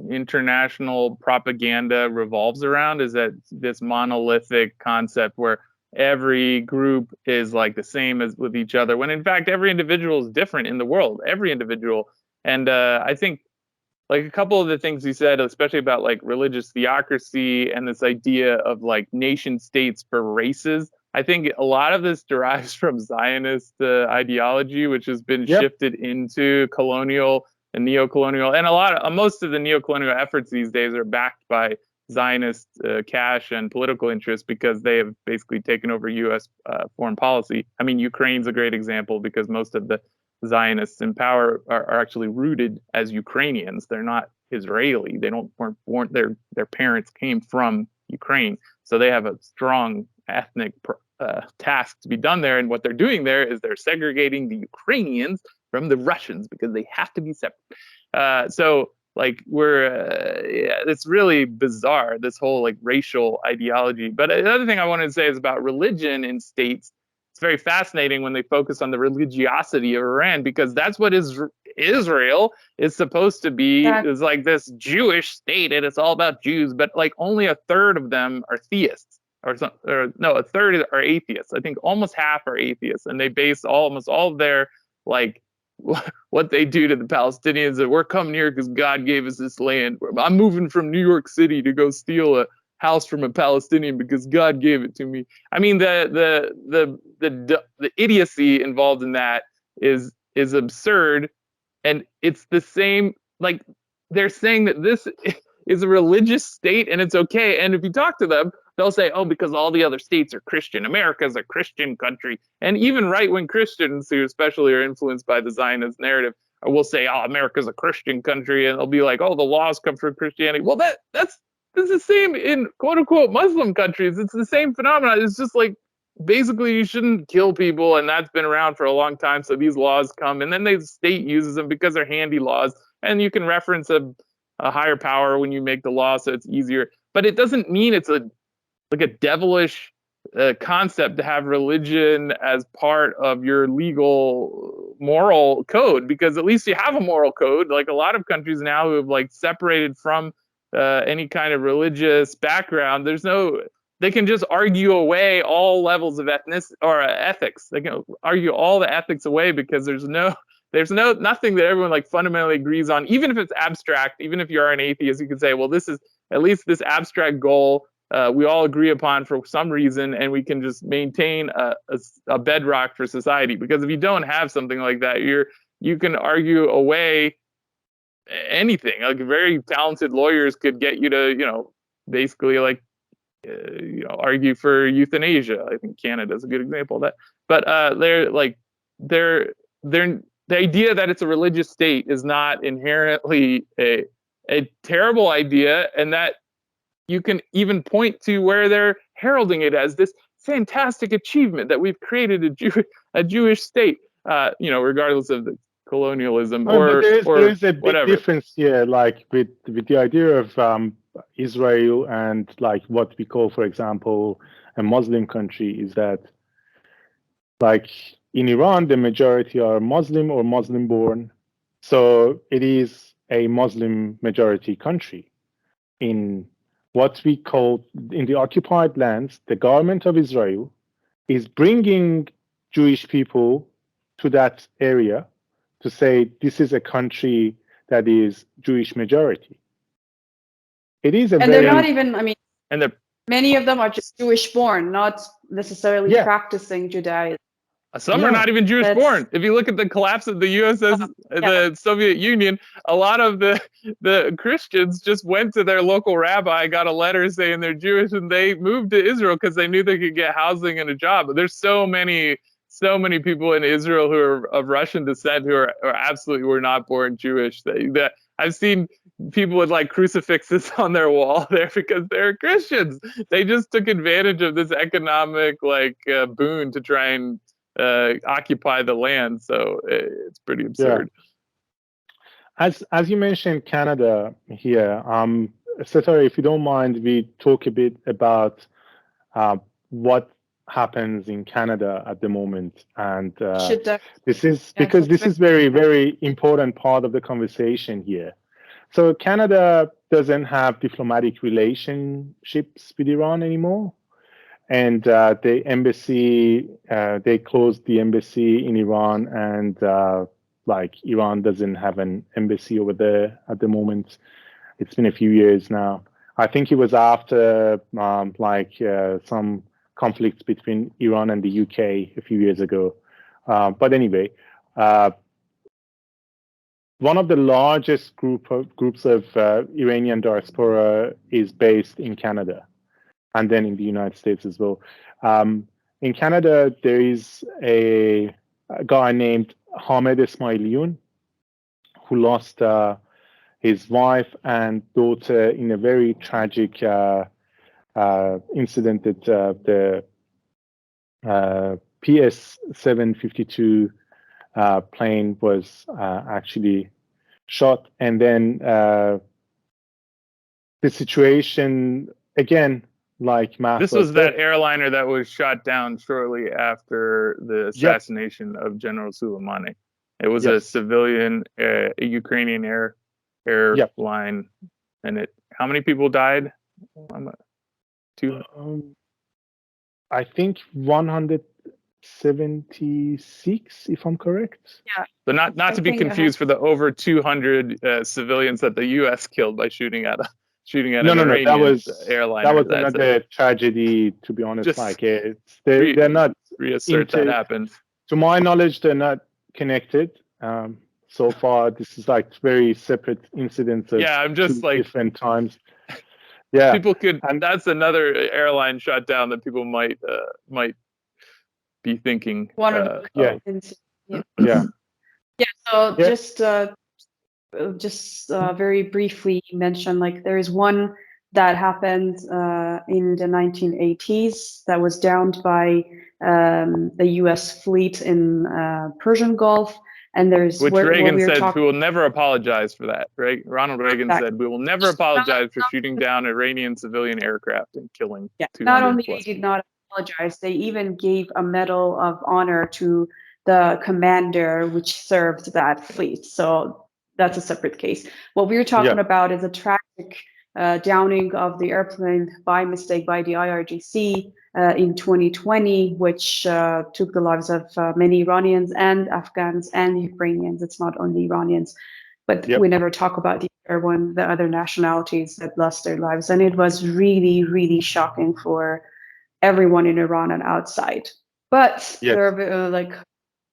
Speaker 3: international propaganda revolves around, is that this monolithic concept where every group is like the same as with each other, when in fact every individual is different in the world, every individual. And I think like a couple of the things you said, especially about like religious theocracy and this idea of like nation states for races, I think a lot of this derives from Zionist ideology, which has been shifted into colonial and neo-colonial, and most of the neo-colonial efforts these days are backed by Zionist cash and political interests, because they have basically taken over U.S. Foreign policy. I mean, Ukraine's a great example, because most of the Zionists in power are actually rooted as Ukrainians. They're not Israeli. They weren't born. Their parents came from Ukraine, so they have a strong ethnic task to be done there. And what they're doing there is they're segregating the Ukrainians from the Russians, because they have to be separate. So like it's really bizarre, this whole like racial ideology. But another thing I wanted to say is about religion in states. It's very fascinating when they focus on the religiosity of Iran, because that's what Israel is supposed to be. It's like this Jewish state, and it's all about Jews, but like only a third of them are theists, or no, a third are atheists. I think almost half are atheists, and they base almost all of their like what they do to the Palestinians, that we're coming here because God gave us this land. I'm moving from New York City to go steal a house from a Palestinian because God gave it to me. I mean, the idiocy involved in that is absurd, and it's the same. Like they're saying that this is a religious state and it's okay. And if you talk to them, they'll say, oh, because all the other states are Christian. America's a Christian country. And even right-wing Christians, who especially are influenced by the Zionist narrative, we'll say, oh, America's a Christian country, and they'll be like, oh, the laws come from Christianity. Well, that's the same in quote unquote Muslim countries. It's the same phenomenon. It's just like, basically you shouldn't kill people, and that's been around for a long time. So these laws come, and then the state uses them because they're handy laws, and you can reference a higher power when you make the law, so it's easier. But it doesn't mean it's a devilish concept to have religion as part of your legal moral code, because at least you have a moral code. Like a lot of countries now who have like separated from any kind of religious background, they can just argue away all levels of ethics. They can argue all the ethics away because there's nothing that everyone like fundamentally agrees on. Even if it's abstract, even if you are an atheist, you can say, well, this is at least this abstract goal we all agree upon for some reason, and we can just maintain a bedrock for society. Because if you don't have something like that, you can argue away anything. Like very talented lawyers could get you to, basically like, argue for euthanasia. I think Canada's a good example of that. But the idea that it's a religious state is not inherently a terrible idea, and that you can even point to where they're heralding it as this fantastic achievement that we've created a Jewish state, regardless of the colonialism
Speaker 2: But there is a big
Speaker 3: whatever.
Speaker 2: difference here, like with the idea of Israel and like what we call, for example, a Muslim country, is that like in Iran, the majority are Muslim or Muslim born. So it is a Muslim majority country. In what we call, in the occupied lands, the government of Israel is bringing Jewish people to that area to say this is a country that is Jewish majority. It is a
Speaker 1: and they're not even, I mean, many of them are just Jewish born, not necessarily practicing Judaism.
Speaker 3: Some are not even Jewish born. If you look at the collapse of the USS, the Soviet Union, a lot of the Christians just went to their local rabbi, got a letter saying they're Jewish, and they moved to Israel because they knew they could get housing and a job. But there's so many people in Israel who are of Russian descent who are absolutely were not born Jewish. I've seen people with like crucifixes on their wall there because they're Christians. They just took advantage of this economic boon to try and occupy the land. So it's pretty absurd.
Speaker 2: Yeah. As you mentioned Canada here, Setari, if you don't mind, we talk a bit about what happens in Canada at the moment, and this is because this is very, very important part of the conversation here. So Canada doesn't have diplomatic relationships with Iran anymore, and the embassy, they closed the embassy in Iran, and Iran doesn't have an embassy over there at the moment. It's been a few years now. I think it was after some conflicts between Iran and the UK a few years ago. But anyway, one of the largest groups of Iranian diaspora is based in Canada, and then in the United States as well. In Canada, there is a guy named Hamed Esmailion who lost his wife and daughter in a very tragic incident that the PS-752 plane was actually shot. And then the situation, again, like Matt
Speaker 3: this was that airliner that was shot down shortly after the assassination of General Soleimani. It was a civilian, a Ukrainian airline, and how many people died?
Speaker 2: I think 176, if I'm correct.
Speaker 1: Yeah.
Speaker 3: But not to be confused for the over 200 civilians that the U.S. killed by shooting at an Iranian airliner.
Speaker 2: That was another tragedy, to be honest. They're not
Speaker 3: reassert that happened.
Speaker 2: To my knowledge, they're not connected. So far, this is very separate incidents of
Speaker 3: I'm just
Speaker 2: different times. Yeah,
Speaker 3: people could, and that's another airline shut down that people might be thinking.
Speaker 2: Yeah.
Speaker 1: Yeah. So
Speaker 2: Yeah.
Speaker 1: just very briefly mention, like, there is one that happened in the 1980s that was downed by the U.S. fleet in Persian Gulf, and there's
Speaker 3: Which
Speaker 1: what
Speaker 3: Reagan
Speaker 1: we were
Speaker 3: said we
Speaker 1: talking
Speaker 3: will never apologize for that, right? Ronald Reagan
Speaker 1: about.
Speaker 3: said we will never apologize for shooting down Iranian civilian aircraft and killing
Speaker 1: Yeah, not
Speaker 3: 200
Speaker 1: only
Speaker 3: plus
Speaker 1: they did
Speaker 3: people.
Speaker 1: not apologize, they even gave a medal of honor to the commander which served that fleet. So that's a separate case. What we were talking
Speaker 2: Yeah.
Speaker 1: about is a tragic downing of the airplane by mistake by the IRGC in 2020, which took the lives of many Iranians and Afghans and Ukrainians. It's not only Iranians, but
Speaker 2: Yep.
Speaker 1: we never talk about the other nationalities that lost their lives. And it was really, really shocking for everyone in Iran and outside. But
Speaker 2: Yes.
Speaker 1: there are like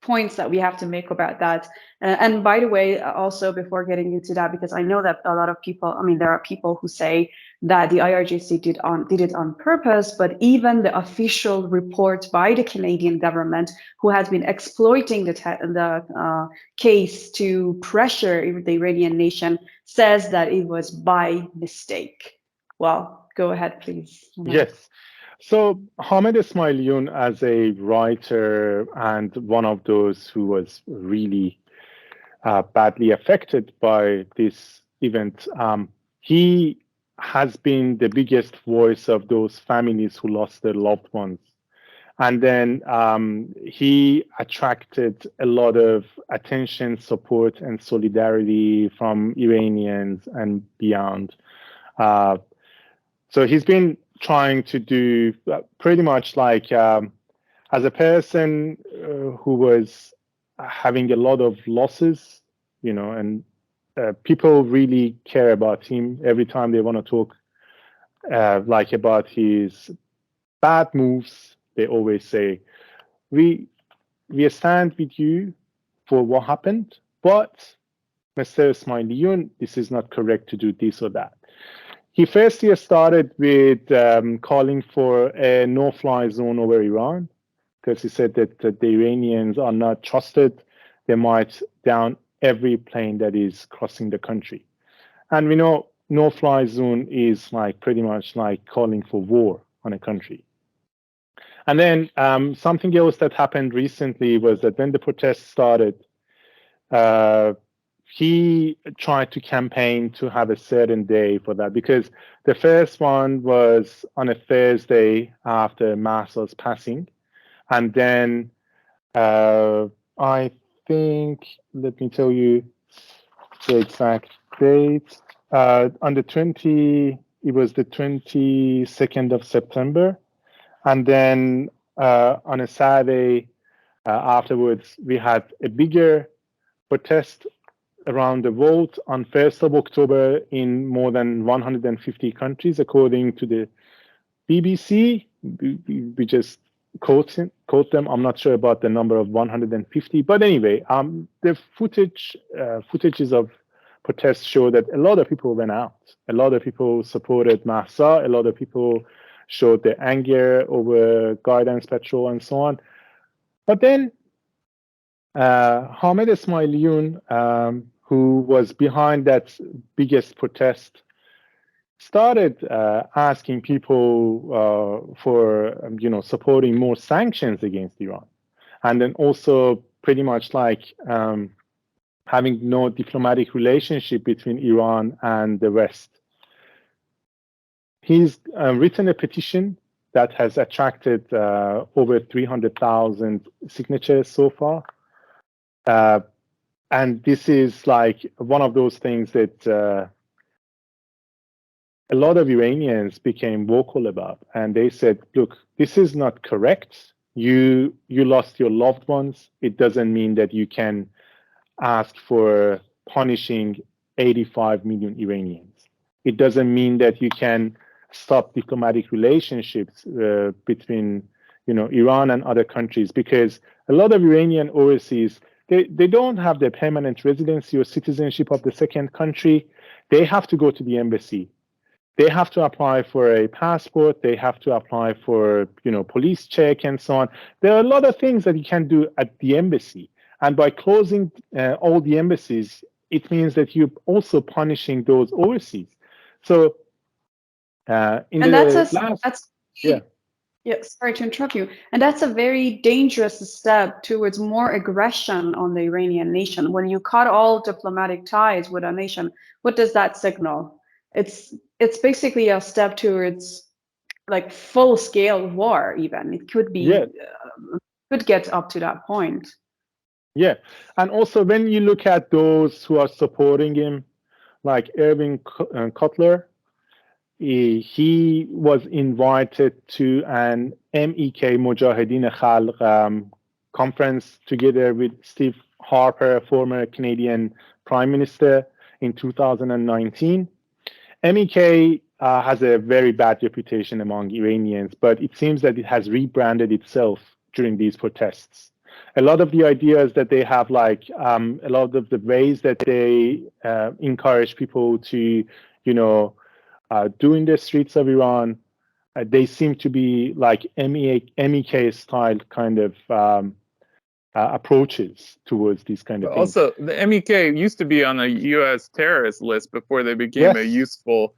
Speaker 1: points that we have to make about that. And by the way, also before getting into that, because I know that a lot of people, I mean, there are people who say that the IRGC did it on purpose, but even the official report by the Canadian government, who has been exploiting the case to pressure the Iranian nation, says that it was by mistake. Well, go ahead, please.
Speaker 2: Yes. So Hamed Ismailion, as a writer and one of those who was really badly affected by this event, he has been the biggest voice of those families who lost their loved ones. And then he attracted a lot of attention, support, and solidarity from Iranians and beyond. So he's been trying to do pretty much like, as a person who was having a lot of losses, and people really care about him every time they want to talk like about his bad moves. They always say, we stand with you for what happened, but Mr. Ismailion, this is not correct to do this or that. He first year started with calling for a no-fly zone over Iran, because he said that the Iranians are not trusted. They might down every plane that is crossing the country. And we know no-fly zone is like pretty much like calling for war on a country. And then something else that happened recently was that when the protests started, he tried to campaign to have a certain day for that, because the first one was on a Thursday after Mahsa's passing. And then I think, let me tell you the exact date. On the 20, it was the 22nd of September. And then on a Saturday afterwards, we had a bigger protest around the world on 1st of October in more than 150 countries, according to the BBC. We just quote them. I'm not sure about the number of 150, but anyway, the footages of protests show that a lot of people went out. A lot of people supported Mahsa. A lot of people showed their anger over guidance patrol and so on. But then Hamed Ismailion, who was behind that biggest protest, started asking people for supporting more sanctions against Iran, and then also pretty much like having no diplomatic relationship between Iran and the West. He's written a petition that has attracted over 300,000 signatures so far. And this is like one of those things that a lot of Iranians became vocal about. And they said, look, this is not correct. You lost your loved ones. It doesn't mean that you can ask for punishing 85 million Iranians. It doesn't mean that you can stop diplomatic relationships between Iran and other countries, because a lot of Iranian overseas, they don't have the permanent residency or citizenship of the second country. They have to go to the embassy. They have to apply for a passport. They have to apply for police check and so on. There are a lot of things that you can do at the embassy. And by closing all the embassies, it means that you're also punishing those overseas. So
Speaker 1: and sorry to interrupt you. And that's a very dangerous step towards more aggression on the Iranian nation. When you cut all diplomatic ties with a nation, what does that signal? It's basically a step towards like full-scale war. Even it could be could get up to that point.
Speaker 2: Yeah, and also when you look at those who are supporting him, like Irving Cutler, he was invited to an MEK Mujahideen Khalq conference together with Steve Harper, former Canadian Prime Minister, in 2019. MEK has a very bad reputation among Iranians, but it seems that it has rebranded itself during these protests. A lot of the ideas that they have, like a lot of the ways that they encourage people to, do in the streets of Iran, they seem to be like MEK style kind of approaches towards these kind of things.
Speaker 3: Also, the MEK used to be on the U.S. terrorist list before they became a useful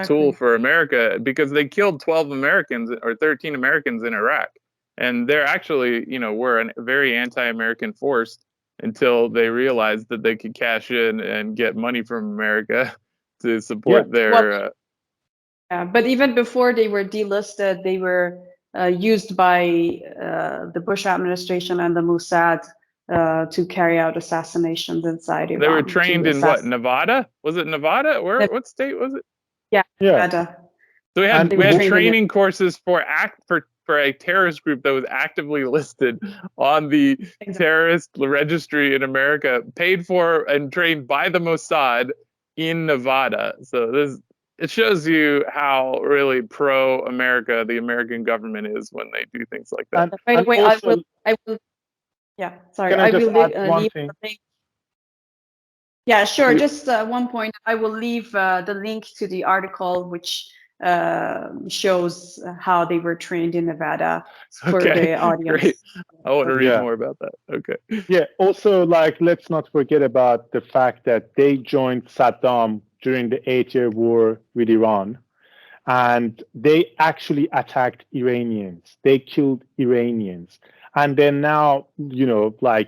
Speaker 3: tool for America, because they killed 12 Americans or 13 Americans in Iraq. And they're actually, were a very anti-American force until they realized that they could cash in and get money from America to support their...
Speaker 1: but even before they were delisted, they were used by the Bush administration and the Mossad to carry out assassinations inside Iran.
Speaker 3: They were trained in what, Nevada? Was it Nevada? What state was it?
Speaker 1: Yeah, Nevada.
Speaker 3: So we had training courses for a terrorist group that was actively listed on the terrorist registry in America, paid for and trained by the Mossad in Nevada. So it shows you how really pro-America the American government is when they do things like that.
Speaker 1: By the way, also, I will. Yeah, sorry.
Speaker 2: I will leave the link.
Speaker 1: Yeah, sure. Just one point. I will leave the link to the article which shows how they were trained in Nevada for the audience.
Speaker 3: Great. I want to read more about that. Okay.
Speaker 2: Yeah. Also, let's not forget about the fact that they joined Saddam during the 8-year war with Iran, and they actually attacked Iranians. They killed Iranians. And they're now,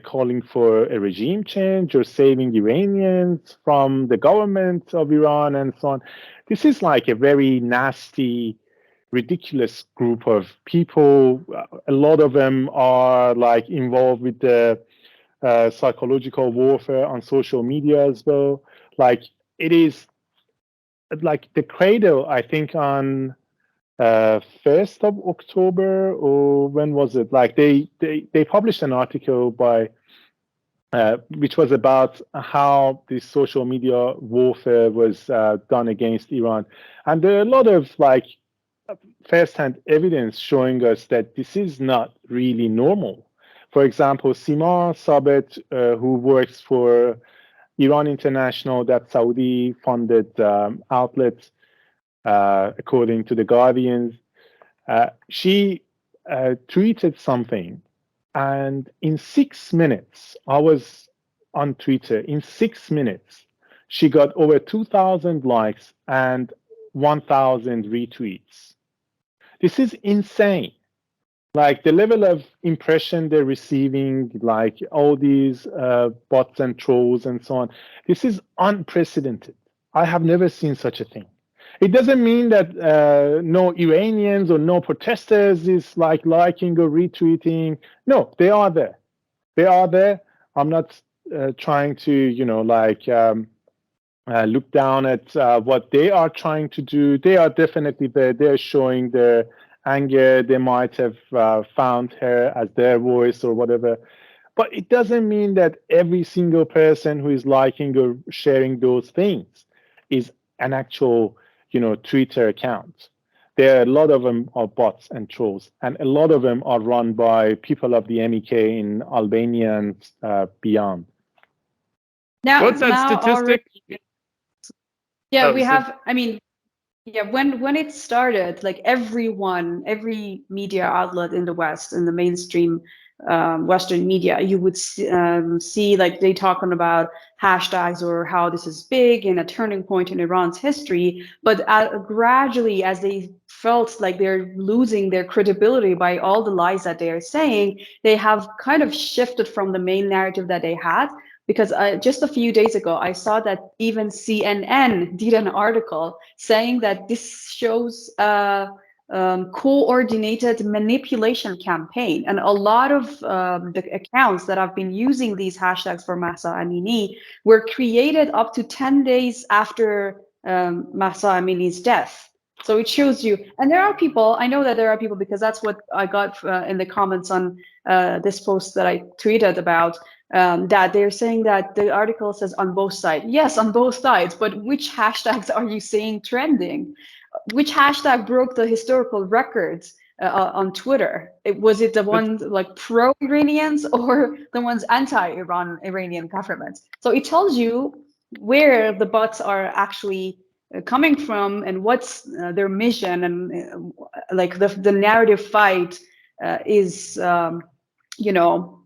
Speaker 2: calling for a regime change or saving Iranians from the government of Iran and so on. This is like a very nasty, ridiculous group of people. A lot of them are involved with the psychological warfare on social media as well. It is the Cradle, I think, on 1st of October, or when was it? They published an article by which was about how the social media warfare was done against Iran, and there are a lot of first-hand evidence showing us that this is not really normal. For example, Sima Sabet, who works for Iran International, that Saudi-funded outlet, according to the Guardian, she tweeted something, and in 6 minutes, I was on Twitter, in 6 minutes, she got over 2,000 likes and 1,000 retweets. This is insane. The level of impression they're receiving, all these bots and trolls and so on, this is unprecedented. I have never seen such a thing. It doesn't mean that no Iranians or no protesters is liking or retweeting. No, they are there. They are there. I'm not trying to, look down at what they are trying to do. They are definitely there. They're showing their anger. They might have found her as their voice or whatever. But it doesn't mean that every single person who is liking or sharing those things is an actual Twitter account. There are a lot of them are bots and trolls, and a lot of them are run by people of the MEK in Albania and beyond.
Speaker 1: Now,
Speaker 3: what's that statistic?
Speaker 1: We have. I mean, when it started, every media outlet in the West, in the mainstream Western media, you would see like they talking about hashtags or how this is big and a turning point in Iran's history. But gradually, as they felt like they're losing their credibility by all the lies that they are saying, they have kind of shifted from the main narrative that they had. Because just a few days ago, I saw that even CNN did an article saying that this shows coordinated manipulation campaign. And a lot of the accounts that have been using these hashtags for Mahsa Amini were created up to 10 days after Mahsa Amini's death. So it shows you, and there are people, I know that there are people, because that's what I got in the comments on this post that I tweeted about, that they're saying that the article says on both sides. Yes, on both sides, but which hashtags are you seeing trending? Which hashtag broke the historical records on Twitter? Was it the ones like pro-Iranians or the ones anti-Iranian government? So it tells you where the bots are actually coming from and what's their mission, and like the narrative fight is,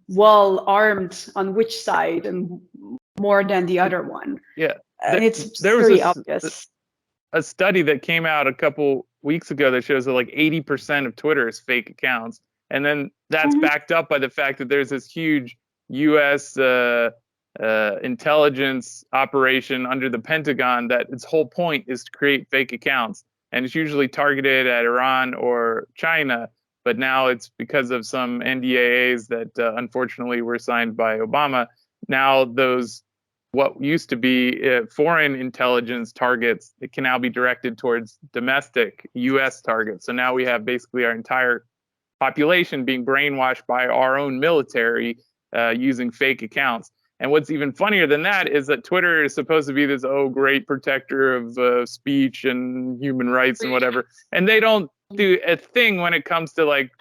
Speaker 1: well armed on which side and more than the other one.
Speaker 3: Yeah,
Speaker 1: and it's very obvious.
Speaker 3: A study that came out a couple weeks ago that shows that like 80% of Twitter is fake accounts. And then that's backed up by the fact that there's this huge US intelligence operation under the Pentagon that its whole point is to create fake accounts. And it's usually targeted at Iran or China. But now it's because of some NDAAs that unfortunately were signed by Obama. Now those what used to be foreign intelligence targets, it can now be directed towards domestic U.S. targets. So now we have basically our entire population being brainwashed by our own military using fake accounts. And what's even funnier than that is that Twitter is supposed to be this, great protector of speech and human rights and whatever. And they don't do a thing when it comes to like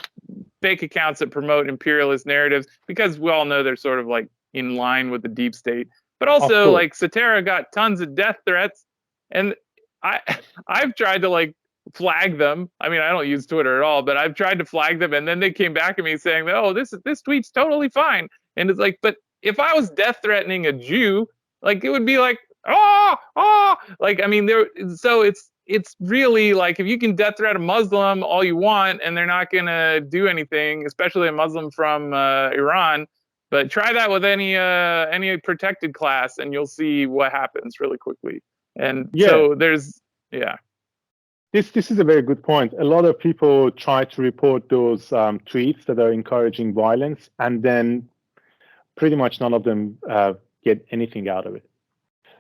Speaker 3: fake accounts that promote imperialist narratives, because we all know they're sort of like in line with the deep state. But also, like, Satara got tons of death threats, and I've tried to like flag them. I mean, I don't use Twitter at all, but I've tried to flag them, and then they came back at me saying, "Oh, this tweet's totally fine." And it's like, but if I was death threatening a Jew, like it would be like, like I mean, so it's really like if you can death threat a Muslim all you want, and they're not gonna do anything, especially a Muslim from Iran. But try that with any protected class, and you'll see what happens really quickly. And so there's,
Speaker 2: This is a very good point. A lot of people try to report those tweets that are encouraging violence, and then pretty much none of them get anything out of it.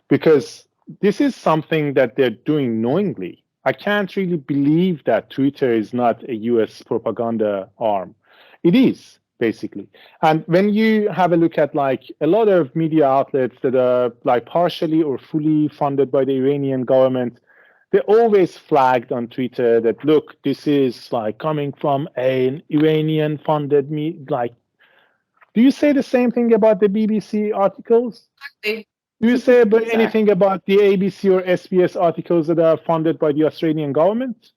Speaker 2: Because this is something that they're doing knowingly. I can't really believe that Twitter is not a US propaganda arm. It is, basically. And when you have a look at like a lot of media outlets that are like partially or fully funded by the Iranian government, they always flagged on Twitter that, look, this is like coming from an Iranian funded like, do you say the same thing about the BBC articles? Do you say anything about the ABC or SBS articles that are funded by the Australian government?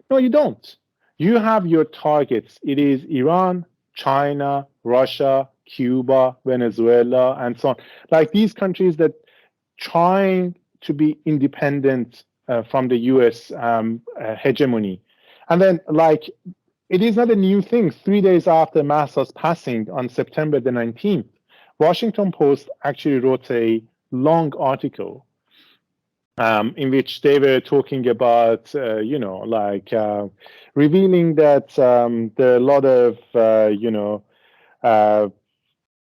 Speaker 2: No, you don't. You have your targets. It is Iran, China, Russia, Cuba, Venezuela, and so on. Like these countries that trying to be independent from the US hegemony. And then like, it is not a new thing. 3 days after Mahsa's passing on September the 19th, Washington Post actually wrote a long article in which they were talking about, revealing that there are a lot of,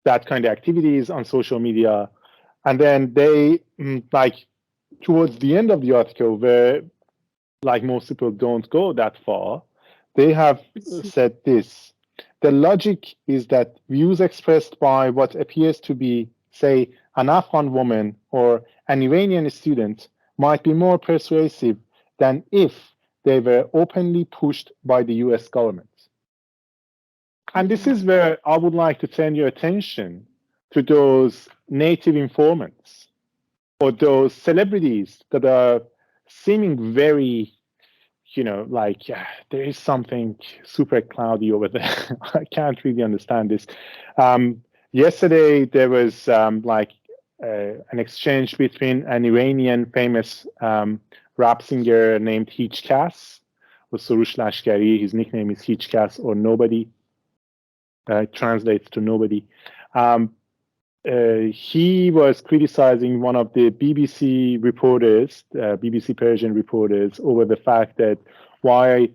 Speaker 2: that kind of activities on social media. And then they, like, towards the end of the article, where, like, most people don't go that far, they have said this. The logic is that views expressed by what appears to be, say, an Afghan woman or an Iranian student might be more persuasive than if they were openly pushed by the US government. And this is where I would like to turn your attention to those native informants or those celebrities that are seeming very, there is something super cloudy over there. I can't really understand this. Yesterday, there was an exchange between an Iranian famous rap singer named Hichkas, or Soroush Lashkari. His nickname is Hichkas, or Nobody. It translates to nobody. He was criticizing one of the BBC reporters, BBC Persian reporters, over the fact that why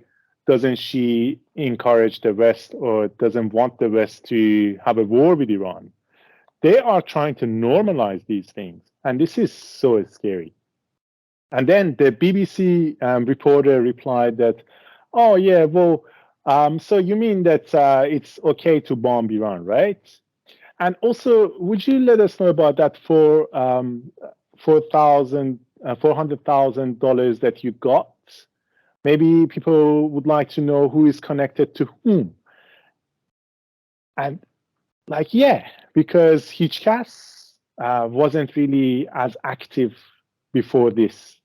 Speaker 2: doesn't she encourage the West or doesn't want the West to have a war with Iran? They are trying to normalize these things, and this is so scary. And then the BBC reporter replied that, oh yeah, well, so you mean that it's okay to bomb Iran, right? And also, would you let us know about that $400,000 that you got? Maybe people would like to know who is connected to whom. And yeah, because Hichkas wasn't really as active before this.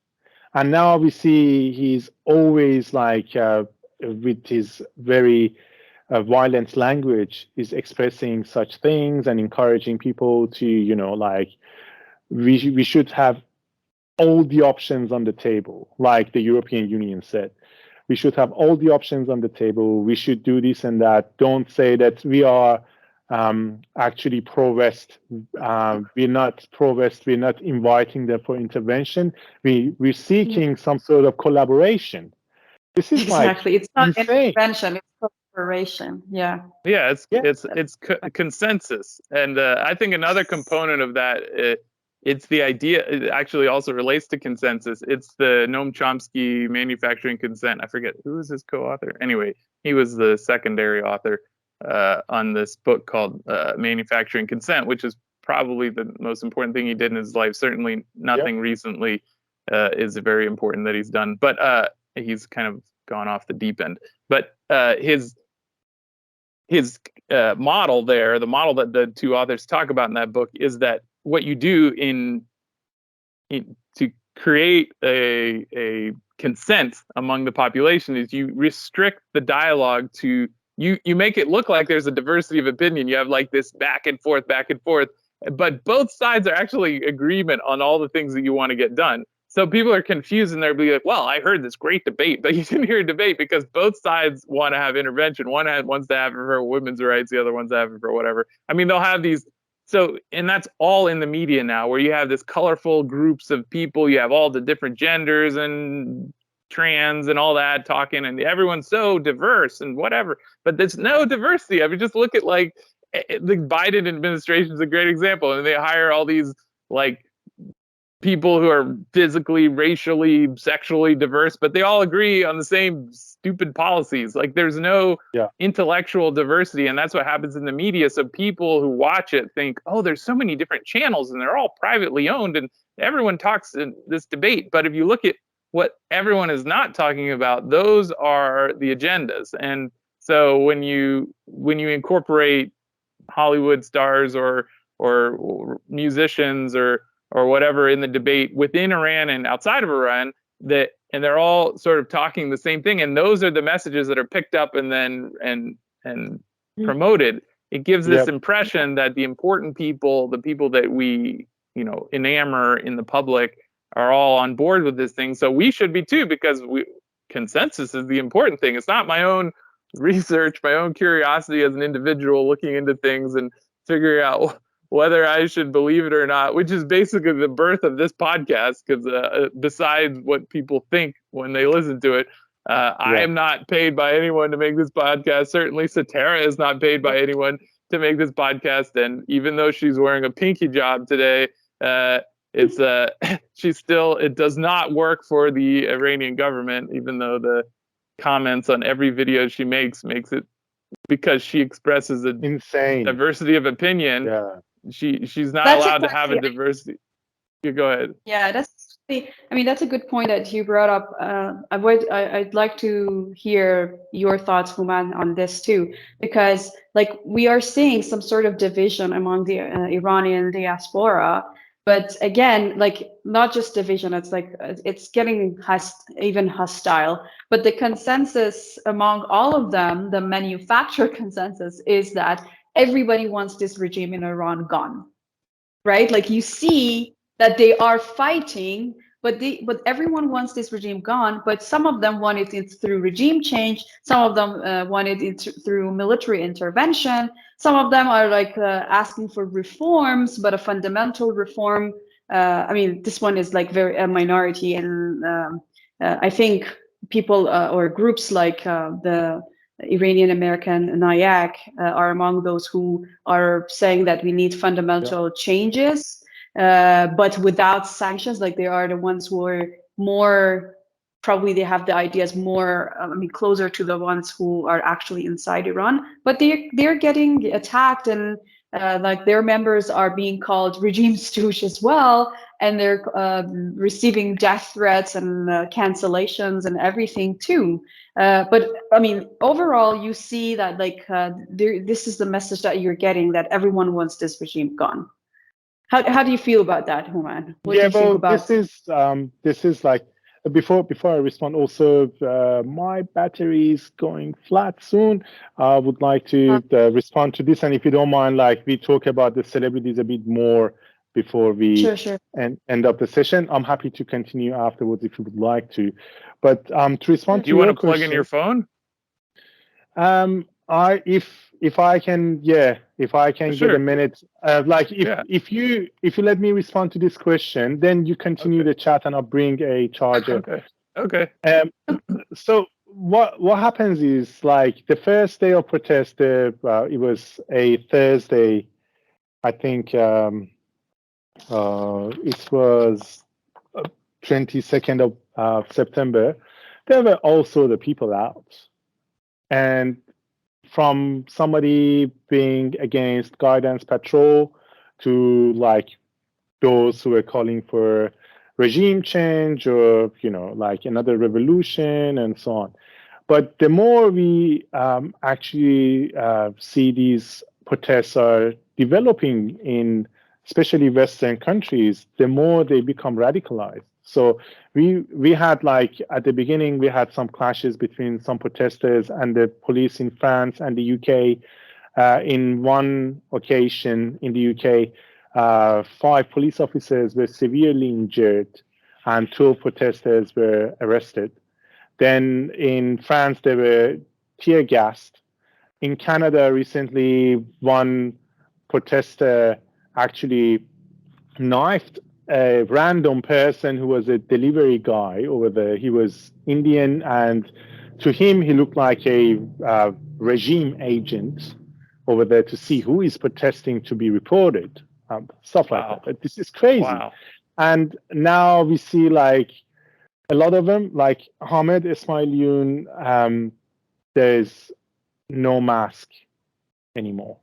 Speaker 2: And now we see he's always with his very violent language is expressing such things and encouraging people to, we should have all the options on the table, like the European Union said. We should have all the options on the table. We should do this and that. Don't say that we are actually pro-West. We're not pro-West. We're not inviting them for intervention. We're seeking some sort of collaboration. This is
Speaker 1: exactly. It's not
Speaker 2: insane.
Speaker 1: intervention. It's cooperation. Yeah.
Speaker 3: Yeah. It's consensus, and I think another component of that. It's the idea. It actually also relates to consensus. It's the Noam Chomsky manufacturing consent. I forget who is his co-author. Anyway, he was the secondary author on this book called Manufacturing Consent, which is probably the most important thing he did in his life. Certainly nothing recently is very important that he's done, but he's kind of gone off the deep end. But his model there, the model that the two authors talk about in that book, is that what you do to create a consent among the population is you restrict the dialogue to you make it look like there's a diversity of opinion. You have like this back and forth, but both sides are actually agreement on all the things that you want to get done. So people are confused and they're like, well, I heard this great debate, but you didn't hear a debate because both sides want to have intervention. One wants to have it for women's rights, the other wants to have it for whatever. I mean, they'll have these. So, and that's all in the media now, where you have this colorful groups of people. You have all the different genders and trans and all that talking, and everyone's so diverse and whatever. But there's no diversity. I mean, just look at like the Biden administration is a great example, and they hire all these like people who are physically, racially, sexually diverse, but they all agree on the same stupid policies. Like there's no intellectual diversity, and that's what happens in the media. So people who watch it think, oh, there's so many different channels and they're all privately owned and everyone talks in this debate. But if you look at what everyone is not talking about, those are the agendas. And so when you incorporate Hollywood stars or musicians or whatever in the debate within Iran and outside of Iran, and they're all sort of talking the same thing, and those are the messages that are picked up and then and promoted. It gives this impression that the important people, the people that we enamor in the public, are all on board with this thing. So we should be too, because consensus is the important thing. It's not my own research, my own curiosity as an individual looking into things and figuring out whether I should believe it or not, which is basically the birth of this podcast, because besides what people think when they listen to it, I am not paid by anyone to make this podcast. Certainly Satara is not paid by anyone to make this podcast. And even though she's wearing a pinky job today, it does not work for the Iranian government, even though the comments on every video she makes it because she expresses a insane diversity of opinion. Yeah. She's not allowed to have a diversity. You go ahead.
Speaker 1: Yeah, that's a good point that you brought up. I'd like to hear your thoughts, Houman, on this too, because like we are seeing some sort of division among the Iranian diaspora, But again, like not just division, it's like it's getting even hostile. But the consensus among all of them, the manufactured consensus, is that everybody wants this regime in Iran gone, right? Like you see that they are fighting, but everyone wants this regime gone. But some of them want it through regime change. Some of them want it through military intervention. Some of them are like asking for reforms, but a fundamental reform. I mean, this one is like very a minority, and I think people or groups like the Iranian American NIAC are among those who are saying that we need fundamental changes, but without sanctions. Like they are the ones who are more, probably they have the ideas more, closer to the ones who are actually inside Iran. But they're getting attacked, and like their members are being called regime stooge as well, and they're receiving death threats and cancellations and everything too. But I mean, overall, you see that like this is the message that you're getting, that everyone wants this regime gone. How do you feel about that, Houman? What do you think about?
Speaker 2: This is like before I respond. Also, my battery is going flat soon. I would like to respond to this, and if you don't mind, like we talk about the celebrities a bit more before we
Speaker 1: Sure.
Speaker 2: end up the session. I'm happy to continue afterwards if you would like to. But to respond to
Speaker 3: you want to
Speaker 2: question,
Speaker 3: plug in your phone?
Speaker 2: If I can get a minute, if you let me respond to this question, then you continue the chat and I'll bring a charger.
Speaker 3: Okay.
Speaker 2: So what happens is, like, the first day of protest, it was a Thursday, I think. It was 22nd of September. There were also the people out, and from somebody being against guidance patrol to like those who are calling for regime change or like another revolution and so on. But the more we actually see these protests are developing in especially Western countries, the more they become radicalized. So we had, like, at the beginning, we had some clashes between some protesters and the police in France and the UK. In one occasion in the UK, 5 police officers were severely injured and 12 protesters were arrested. Then in France, they were tear gassed. In Canada recently, one protester actually knifed a random person who was a delivery guy over there. He was Indian, and to him, he looked like a regime agent over there to see who is protesting to be reported, stuff like that. But this is crazy.
Speaker 3: Wow.
Speaker 2: And now we see, like, a lot of them, like Ahmed Ismailion, there's no mask anymore.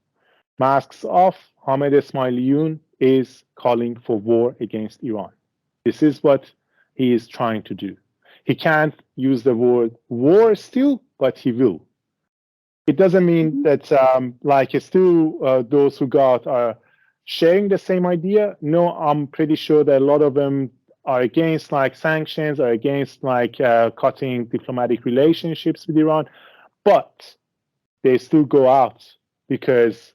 Speaker 2: Masks off. Ahmed Ismailion is calling for war against Iran. This is what he is trying to do. He can't use the word war still, but he will. It doesn't mean that like still those who got are sharing the same idea. No, I'm pretty sure that a lot of them are against, like, sanctions, are against, like, cutting diplomatic relationships with Iran, but they still go out because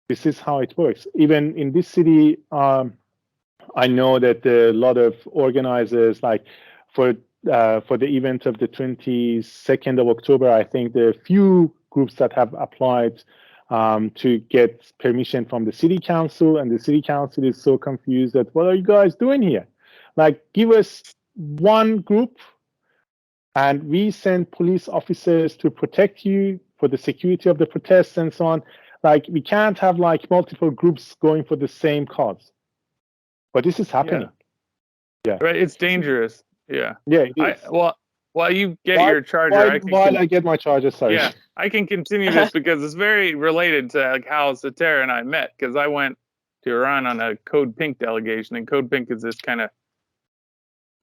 Speaker 2: this is how it works. Even in this city, I know that a lot of organizers, like for the event of the 22nd of October, I think there are few groups that have applied to get permission from the city council, and the city council is so confused that, what are you guys doing here? Like, give us one group and we send police officers to protect you for the security of the protests and so on. Like, we can't have, like, multiple groups going for the same cause. But this is happening. Yeah.
Speaker 3: Right. It's dangerous. Yeah.
Speaker 2: Yeah, it is.
Speaker 3: While you get your charger,
Speaker 2: I get my charger, sorry.
Speaker 3: Yeah, I can continue this because it's very related to, like, how Sater and I met, because I went to Iran on a Code Pink delegation, and Code Pink is this kind of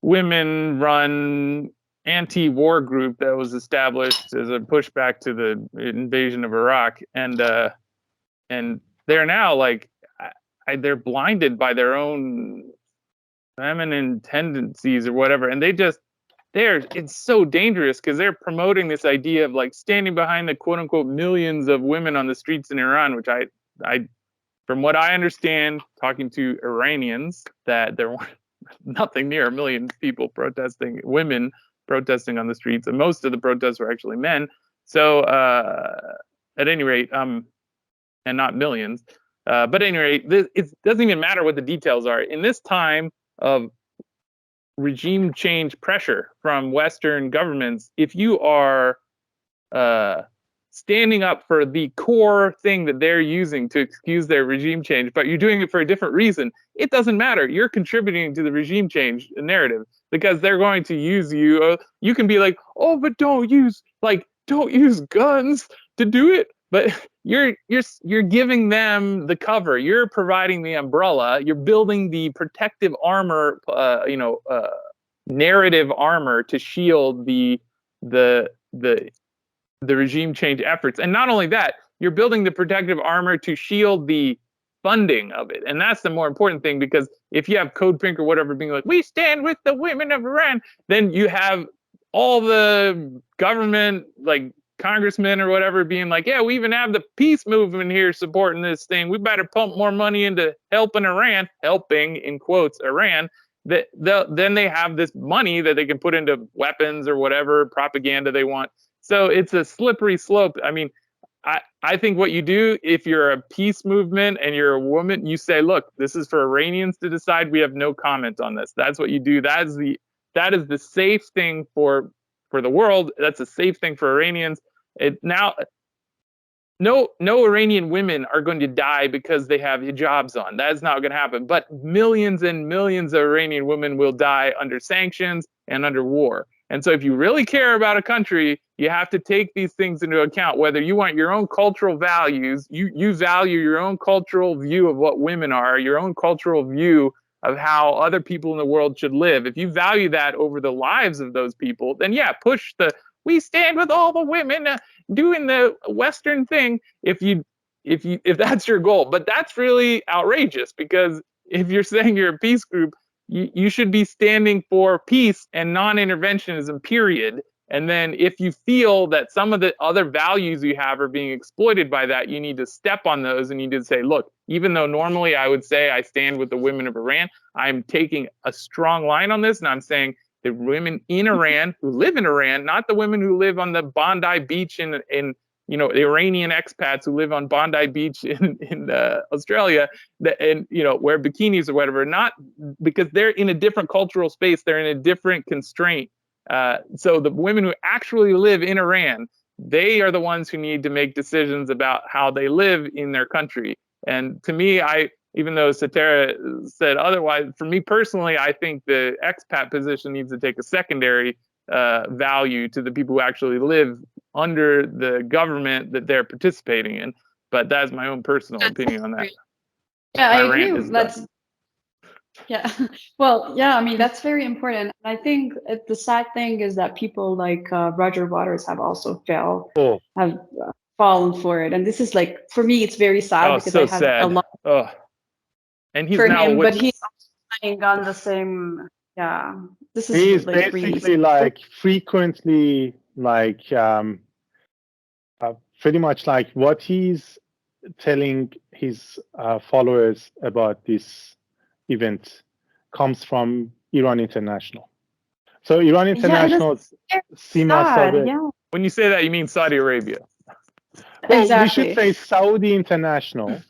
Speaker 3: women-run anti-war group that was established as a pushback to the invasion of Iraq, and they're now, like, they're blinded by their own feminine tendencies or whatever, and it's so dangerous because they're promoting this idea of like standing behind the quote unquote millions of women on the streets in Iran, which I from what I understand, talking to Iranians, that there weren't nothing near 1 million people protesting, women protesting on the streets, and most of the protests were actually men. So at any rate, and not millions. But at any rate, it doesn't even matter what the details are. In this time of regime change pressure from Western governments, if you are standing up for the core thing that they're using to excuse their regime change, but you're doing it for a different reason, it doesn't matter. You're contributing to the regime change narrative because they're going to use you. You can be like, oh, but don't use guns to do it. But you're giving them the cover. You're providing the umbrella. You're building the protective armor, narrative armor to shield the regime change efforts. And not only that, you're building the protective armor to shield the funding of it. And that's the more important thing, because if you have Code Pink or whatever being like, we stand with the women of Iran, then you have all the government, like congressmen or whatever, being like, yeah, we even have the peace movement here supporting this thing. We better pump more money into helping in quotes, Iran. Then they have this money that they can put into weapons or whatever propaganda they want. So it's a slippery slope. I mean, I think what you do, if you're a peace movement and you're a woman, you say, look, this is for Iranians to decide. We have no comment on this. That's what you do. That is the safe thing for the world. That's a safe thing for Iranians. No Iranian women are going to die because they have hijabs on. That's not going to happen. But millions and millions of Iranian women will die under sanctions and under war. And so if you really care about a country, you have to take these things into account, whether you want your own cultural values, you value your own cultural view of what women are, your own cultural view of how other people in the world should live. If you value that over the lives of those people, then yeah, push we stand with all the women doing the Western thing if that's your goal. But that's really outrageous, because if you're saying you're a peace group, you should be standing for peace and non-interventionism, period. And then if you feel that some of the other values you have are being exploited by that, you need to step on those and you need to say, look, even though normally I would say I stand with the women of Iran, I'm taking a strong line on this, and I'm saying the women in Iran who live in Iran, not the women who live on the Bondi Beach in the Iranian expats who live on Bondi Beach in Australia, and wear bikinis or whatever, not because they're in a different cultural space, they're in a different constraint. So the women who actually live in Iran, they are the ones who need to make decisions about how they live in their country. And to me, even though Satara said otherwise, for me personally, I think the expat position needs to take a secondary value to the people who actually live under the government that they're participating in. But that's my own personal opinion on that.
Speaker 1: Yeah, I agree. Yeah, well, yeah, I mean, that's very important. I think the sad thing is that people like Roger Waters have also fallen for it. And this is like, for me, it's very sad because
Speaker 3: so
Speaker 1: I have
Speaker 3: sad.
Speaker 1: a lot
Speaker 3: and he's
Speaker 1: for
Speaker 3: now
Speaker 1: him, but he's playing on the same, yeah. This is
Speaker 2: he's
Speaker 1: like
Speaker 2: basically like frequently like pretty much like what he's telling his followers about this event comes from Iran International. So Iran International
Speaker 3: When you say that, you mean Saudi Arabia.
Speaker 2: Well,
Speaker 1: exactly.
Speaker 2: We should say Saudi International.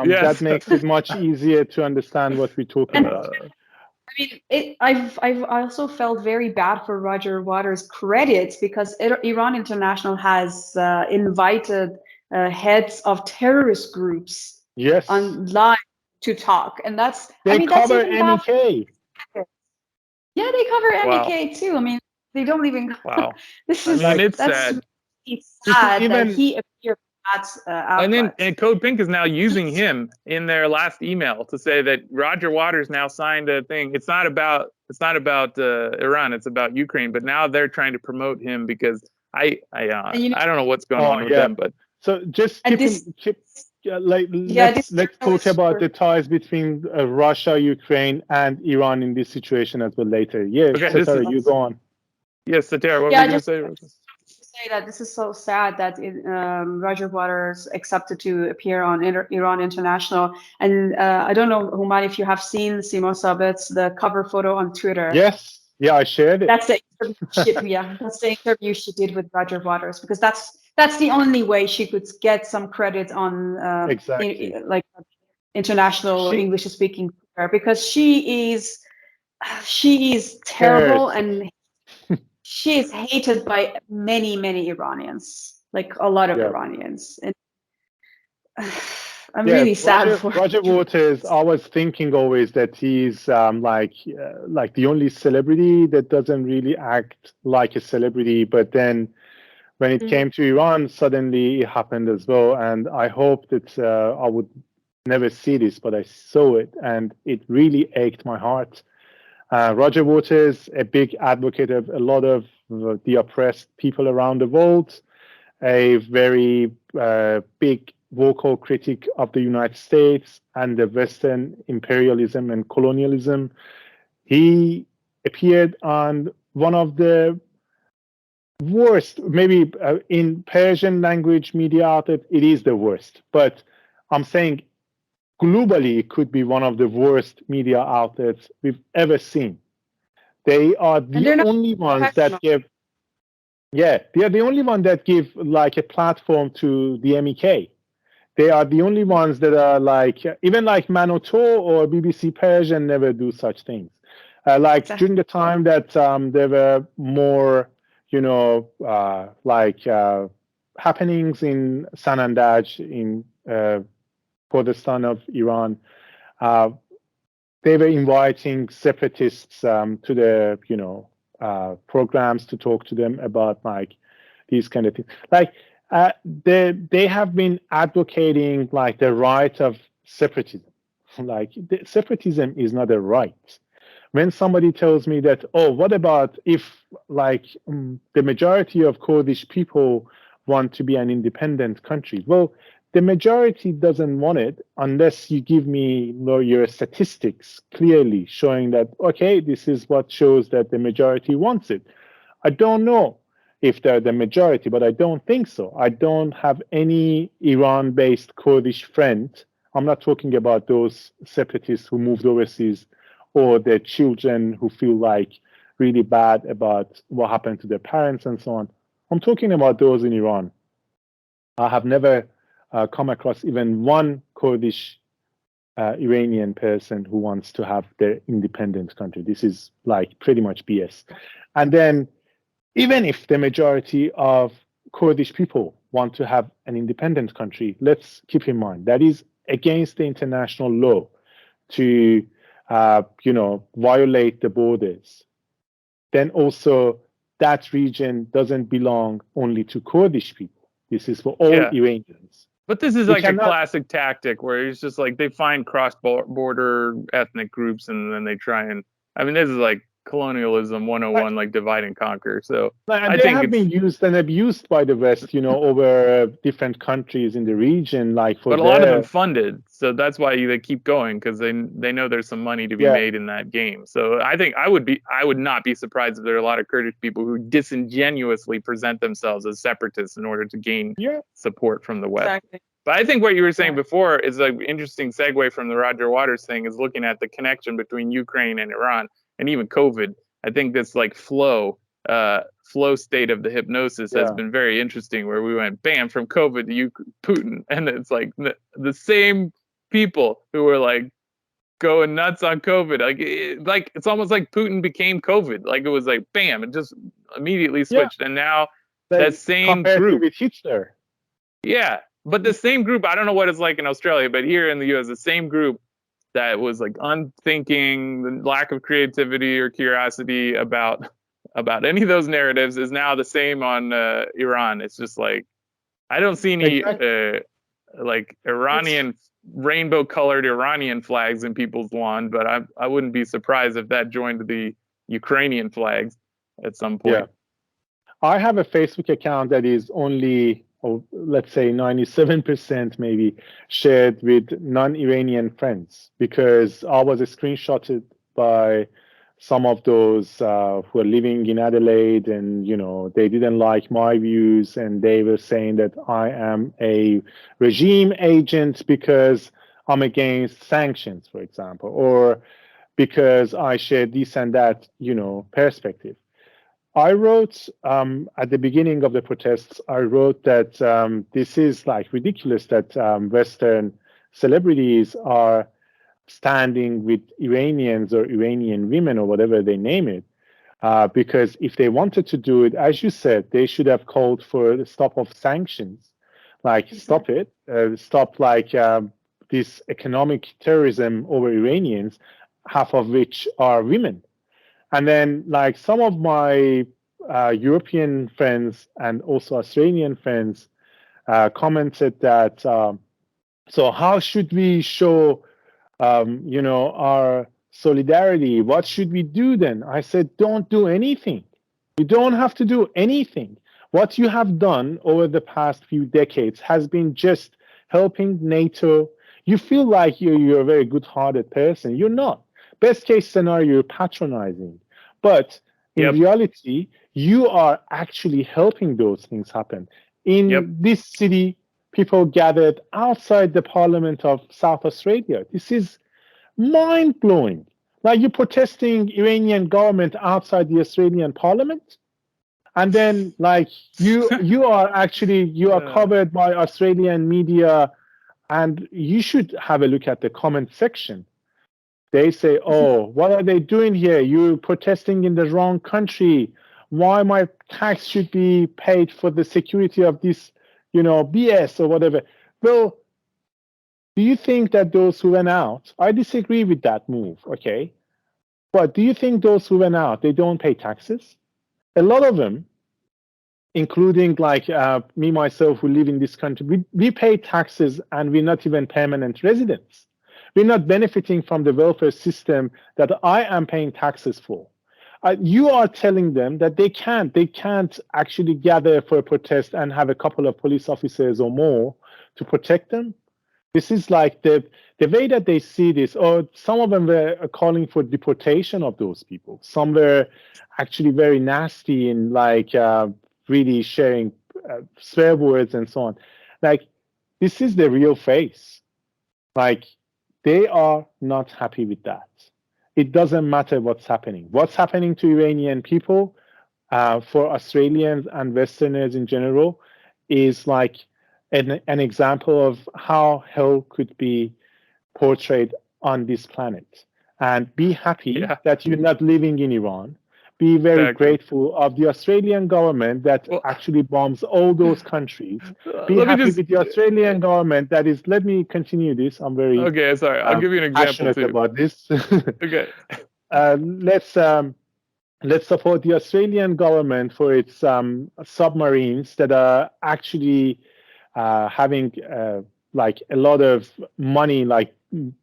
Speaker 3: Yes.
Speaker 2: That makes it much easier to understand what we're talking about.
Speaker 1: I mean, I've also felt very bad for Roger Waters' credits, because Iran International has invited heads of terrorist groups online to talk, and that's
Speaker 2: they cover MEK.
Speaker 1: Yeah, they cover MEK too. I mean, they don't even.
Speaker 3: Wow.
Speaker 1: This is
Speaker 3: it's sad.
Speaker 1: Sad that he appeared at
Speaker 3: and Code Pink is now using him in their last email to say that Roger Waters now signed a thing. It's not about Iran. It's about Ukraine. But now they're trying to promote him because I don't know what's going on with them. But
Speaker 2: so just let's talk about the ties between Russia, Ukraine, and Iran in this situation as well later. Yeah,
Speaker 3: Okay,
Speaker 2: Satara, you go on.
Speaker 3: Yes, Satara, what were you going to say?
Speaker 1: Say that this is so sad that Roger Waters accepted to appear on Iran International, and I don't know, Houman, if you have seen Simo Sabit's the cover photo on Twitter.
Speaker 2: Yes, yeah, I shared it.
Speaker 1: That's the interview that's the interview she did with Roger Waters, because that's the only way she could get some credit on
Speaker 2: exactly.
Speaker 1: like international English speaking, because she is terrible and she is hated by many Iranians, like a lot of Iranians. And I'm really sad for
Speaker 2: Roger Waters. I was thinking always that he's like the only celebrity that doesn't really act like a celebrity, but then when it came to Iran, suddenly it happened as well. And I hope that I would never see this, but I saw it, and it really ached my heart. Roger Waters, a big advocate of a lot of the oppressed people around the world, a very big vocal critic of the United States and the Western imperialism and colonialism. He appeared on one of the worst, maybe in Persian language media outlet, it is the worst. But I'm saying globally, it could be one of the worst media outlets we've ever seen. They are the only ones that give, they are the only one that give like a platform to the MEK. They are the only ones that are like, even like Manoto or BBC Persian never do such things. During the time that there were more, happenings in Sanandaj in Kurdistan of Iran, they were inviting separatists to the, programs to talk to them about like these kind of things. They have been advocating like the right of separatism. Separatism is not a right. When somebody tells me that, oh, what about if the majority of Kurdish people want to be an independent country? Well, the majority doesn't want it unless you give me your statistics clearly showing that, okay, this is what shows that the majority wants it. I don't know if they're the majority, but I don't think so. I don't have any Iran-based Kurdish friend. I'm not talking about those separatists who moved overseas or their children who feel like really bad about what happened to their parents and so on. I'm talking about those in Iran. I have never come across even one Kurdish Iranian person who wants to have their independent country. This is like pretty much BS. And then even if the majority of Kurdish people want to have an independent country, let's keep in mind that is against the international law to violate the borders. Then also that region doesn't belong only to Kurdish people. This is for all Iranians.
Speaker 3: But this is like a classic tactic where it's just like they find cross-border ethnic groups and then they try and, I mean, this is like colonialism 101, like divide and conquer. So I
Speaker 2: they
Speaker 3: think
Speaker 2: have been used and abused by the West, over different countries in the region, but
Speaker 3: a lot of them funded. So that's why they keep going, because they know there's some money to be made in that game. So I think I would not be surprised if there are a lot of Kurdish people who disingenuously present themselves as separatists in order to gain support from the West.
Speaker 1: Exactly.
Speaker 3: But I think what you were saying before is an interesting segue from the Roger Waters thing, is looking at the connection between Ukraine and Iran. And even COVID, I think this like flow state of the hypnosis has been very interesting, where we went bam from COVID to Putin, and it's like the same people who were like going nuts on COVID, like it's almost like Putin became COVID. Like it was like bam, it just immediately switched, and now that same group
Speaker 2: with Hitler.
Speaker 3: Yeah, but the same group, I don't know what it's like in Australia, but here in the US, the same group that was like unthinking, the lack of creativity or curiosity about any of those narratives is now the same on Iran. It's just like, I don't see any like Iranian rainbow-colored Iranian flags in people's lawn, but I wouldn't be surprised if that joined the Ukrainian flags at some point.
Speaker 2: I have a Facebook account that is only or let's say 97% maybe, shared with non-Iranian friends, because I was screenshotted by some of those who are living in Adelaide, and they didn't like my views, and they were saying that I am a regime agent because I'm against sanctions, for example, or because I share this and that, perspective. I wrote at the beginning of the protests, I wrote that this is like ridiculous that Western celebrities are standing with Iranians or Iranian women or whatever they name it. Because if they wanted to do it, as you said, they should have called for the stop of sanctions, like stop it, stop like this economic terrorism over Iranians, half of which are women. And then like some of my European friends and also Australian friends commented that, so how should we show our solidarity? What should we do then? I said, don't do anything. You don't have to do anything. What you have done over the past few decades has been just helping NATO. You feel like you're a very good-hearted person. You're not. Best case scenario, you're patronizing. But in reality, you are actually helping those things happen. In this city, people gathered outside the parliament of South Australia. This is mind-blowing. Like you're protesting Iranian government outside the Australian parliament, and then like you are covered by Australian media, and you should have a look at the comment section. They say, oh, what are they doing here? You're protesting in the wrong country. Why my tax should be paid for the security of this, BS or whatever. Well, do you think that those who went out, I disagree with that move, okay? But do you think those who went out, they don't pay taxes? A lot of them, including like me, myself, who live in this country, we pay taxes and we're not even permanent residents. We're not benefiting from the welfare system that I am paying taxes for. You are telling them that they can't actually gather for a protest and have a couple of police officers or more to protect them. This is like the way that they see this, or some of them were calling for deportation of those people. Some were actually very nasty and like really sharing swear words and so on. Like, this is the real face. Like, they are not happy with that. It doesn't matter what's happening. What's happening to Iranian people, for Australians and Westerners in general, is like an example of how hell could be portrayed on this planet. And be happy that you're not living in Iran. Be very grateful of the Australian government that actually bombs all those countries. Be happy with the Australian government that is, let me continue this. I'm very
Speaker 3: sorry. I'll give you an example
Speaker 2: passionate
Speaker 3: too.
Speaker 2: about this.
Speaker 3: Okay.
Speaker 2: Let's support the Australian government for its submarines that are actually having like a lot of money, like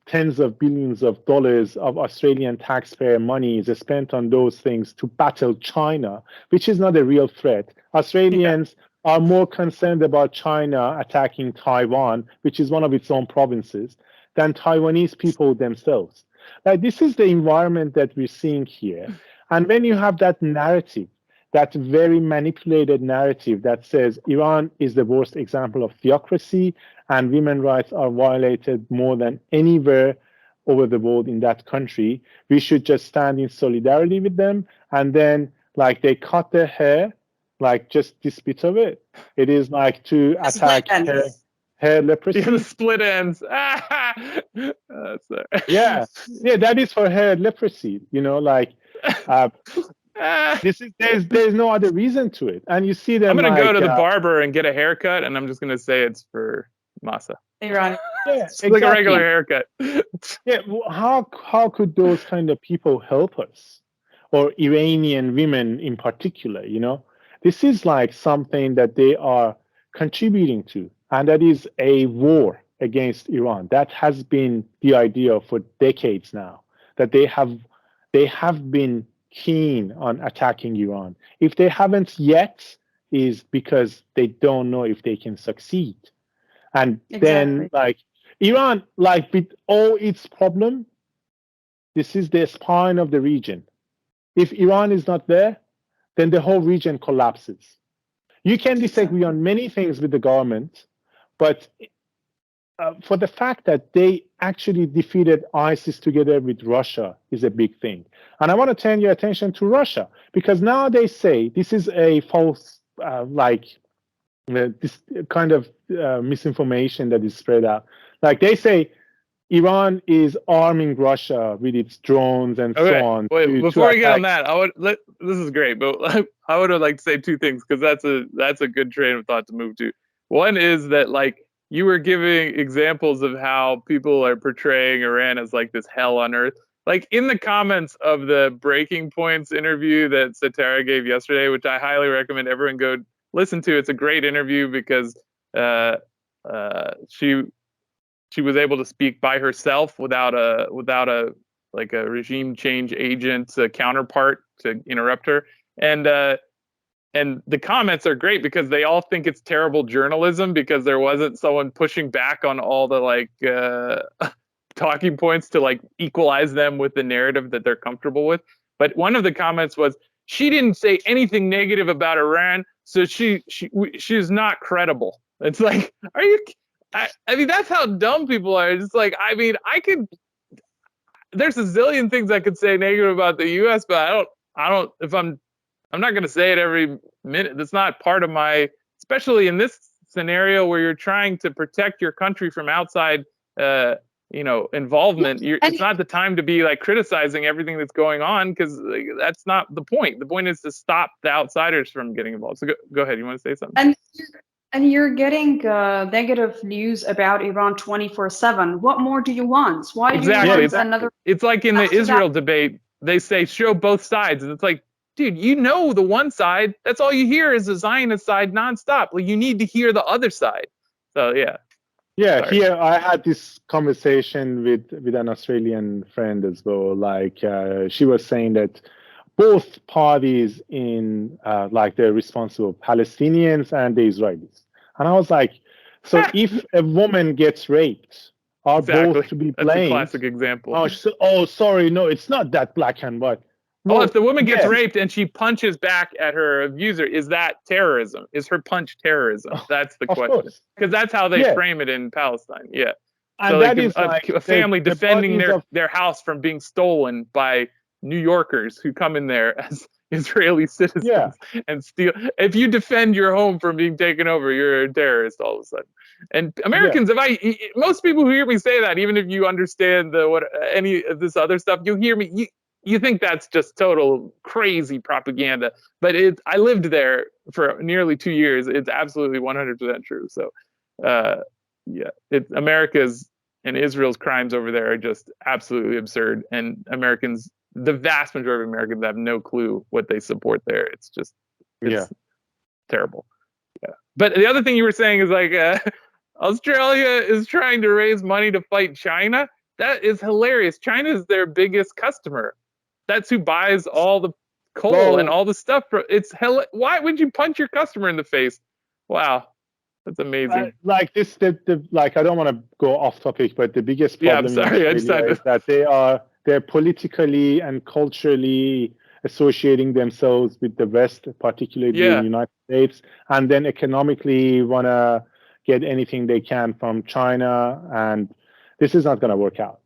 Speaker 2: tens of billions of dollars of Australian taxpayer money is spent on those things to battle China, which is not a real threat. Australians are more concerned about China attacking Taiwan, which is one of its own provinces, than Taiwanese people themselves. Like, this is the environment that we're seeing here. And when you have that narrative, that very manipulated narrative that says Iran is the worst example of theocracy and women's rights are violated more than anywhere over the world in that country, we should just stand in solidarity with them. And then, like, they cut their hair, like just this bit of it. It is like to attack hair leprosy.
Speaker 3: The split ends.
Speaker 2: Yeah, that is for hair leprosy. Like. There's no other reason to it, and you see them.
Speaker 3: I'm gonna go to the barber and get a haircut, and I'm just gonna say it's for Masa.
Speaker 1: Iran.
Speaker 2: Yeah, exactly.
Speaker 3: Like a regular haircut.
Speaker 2: Yeah, how could those kind of people help us, or Iranian women in particular? This is like something that they are contributing to, and that is a war against Iran. That has been the idea for decades now. That they have been keen on attacking Iran. If they haven't yet, is because they don't know if they can succeed. And then,
Speaker 1: Exactly.
Speaker 2: like, Iran, like, with all its problem, this is the spine of the region. If Iran is not there, then the whole region collapses. You can disagree on many things with the government, but for the fact that they actually defeated ISIS together with Russia is a big thing. And I want to turn your attention to Russia, because now they say this is a false, this kind of misinformation that is spread out. Like they say, Iran is arming Russia with its drones and so on.
Speaker 3: Wait, before we get on that, this is great, but I would like to say two things, because that's a good train of thought to move to. One is that, like, you were giving examples of how people are portraying Iran as like this hell on earth. Like in the comments of the Breaking Points interview that Satara gave yesterday, which I highly recommend everyone go listen to. It's a great interview because she was able to speak by herself without a like a regime change agent counterpart to interrupt her. And the comments are great because they all think it's terrible journalism because there wasn't someone pushing back on all the like talking points to like equalize them with the narrative that they're comfortable with. But one of the comments was, she didn't say anything negative about Iran, so she's not credible. It's like, are you? I mean, that's how dumb people are. It's like, I mean, there's a zillion things I could say negative about the U.S., but I don't. If I'm not going to say it every minute. That's not part of my, especially in this scenario where you're trying to protect your country from outside, involvement. It's not the time to be like criticizing everything that's going on, because that's not the point. The point is to stop the outsiders from getting involved. So go ahead. You want to say something?
Speaker 1: And you're getting negative news about Iran 24/7. What more do you want? Why do you want another?
Speaker 3: It's like in the Israel debate, they say show both sides, and it's like, dude, you know the one side. That's all you hear is the Zionist side nonstop. Like, you need to hear the other side. So yeah.
Speaker 2: Yeah,
Speaker 3: Sorry.
Speaker 2: Here I had this conversation with an Australian friend as well. Like she was saying that both parties in they're responsible, Palestinians and the Israelis. And I was like, so if a woman gets raped, are both to be blamed?
Speaker 3: That's a classic example.
Speaker 2: Sorry, no, it's not that black and white.
Speaker 3: Well, if the woman gets raped and she punches back at her abuser, is that terrorism? Is her punch terrorism? That's the question. Because that's how they frame it in Palestine. Yeah.
Speaker 2: And
Speaker 3: so
Speaker 2: that
Speaker 3: like
Speaker 2: is
Speaker 3: a family defending their house from being stolen by New Yorkers who come in there as Israeli citizens and steal. If you defend your home from being taken over, you're a terrorist all of a sudden. And Americans, most people who hear me say that, even if you understand any of this other stuff, you hear me. You think that's just total crazy propaganda, but I lived there for nearly 2 years. It's absolutely 100% true. So, America's and Israel's crimes over there are just absolutely absurd. And Americans, the vast majority of Americans, have no clue what they support there. It's terrible. Yeah. But the other thing you were saying is like Australia is trying to raise money to fight China. That is hilarious. China is their biggest customer. That's who buys all the coal and all the stuff. Why would you punch your customer in the face? Wow, that's amazing.
Speaker 2: I don't want to go off topic, but the biggest problem
Speaker 3: is
Speaker 2: that they're politically and culturally associating themselves with the West, particularly the United States, and then economically want to get anything they can from China, and this is not going to work out.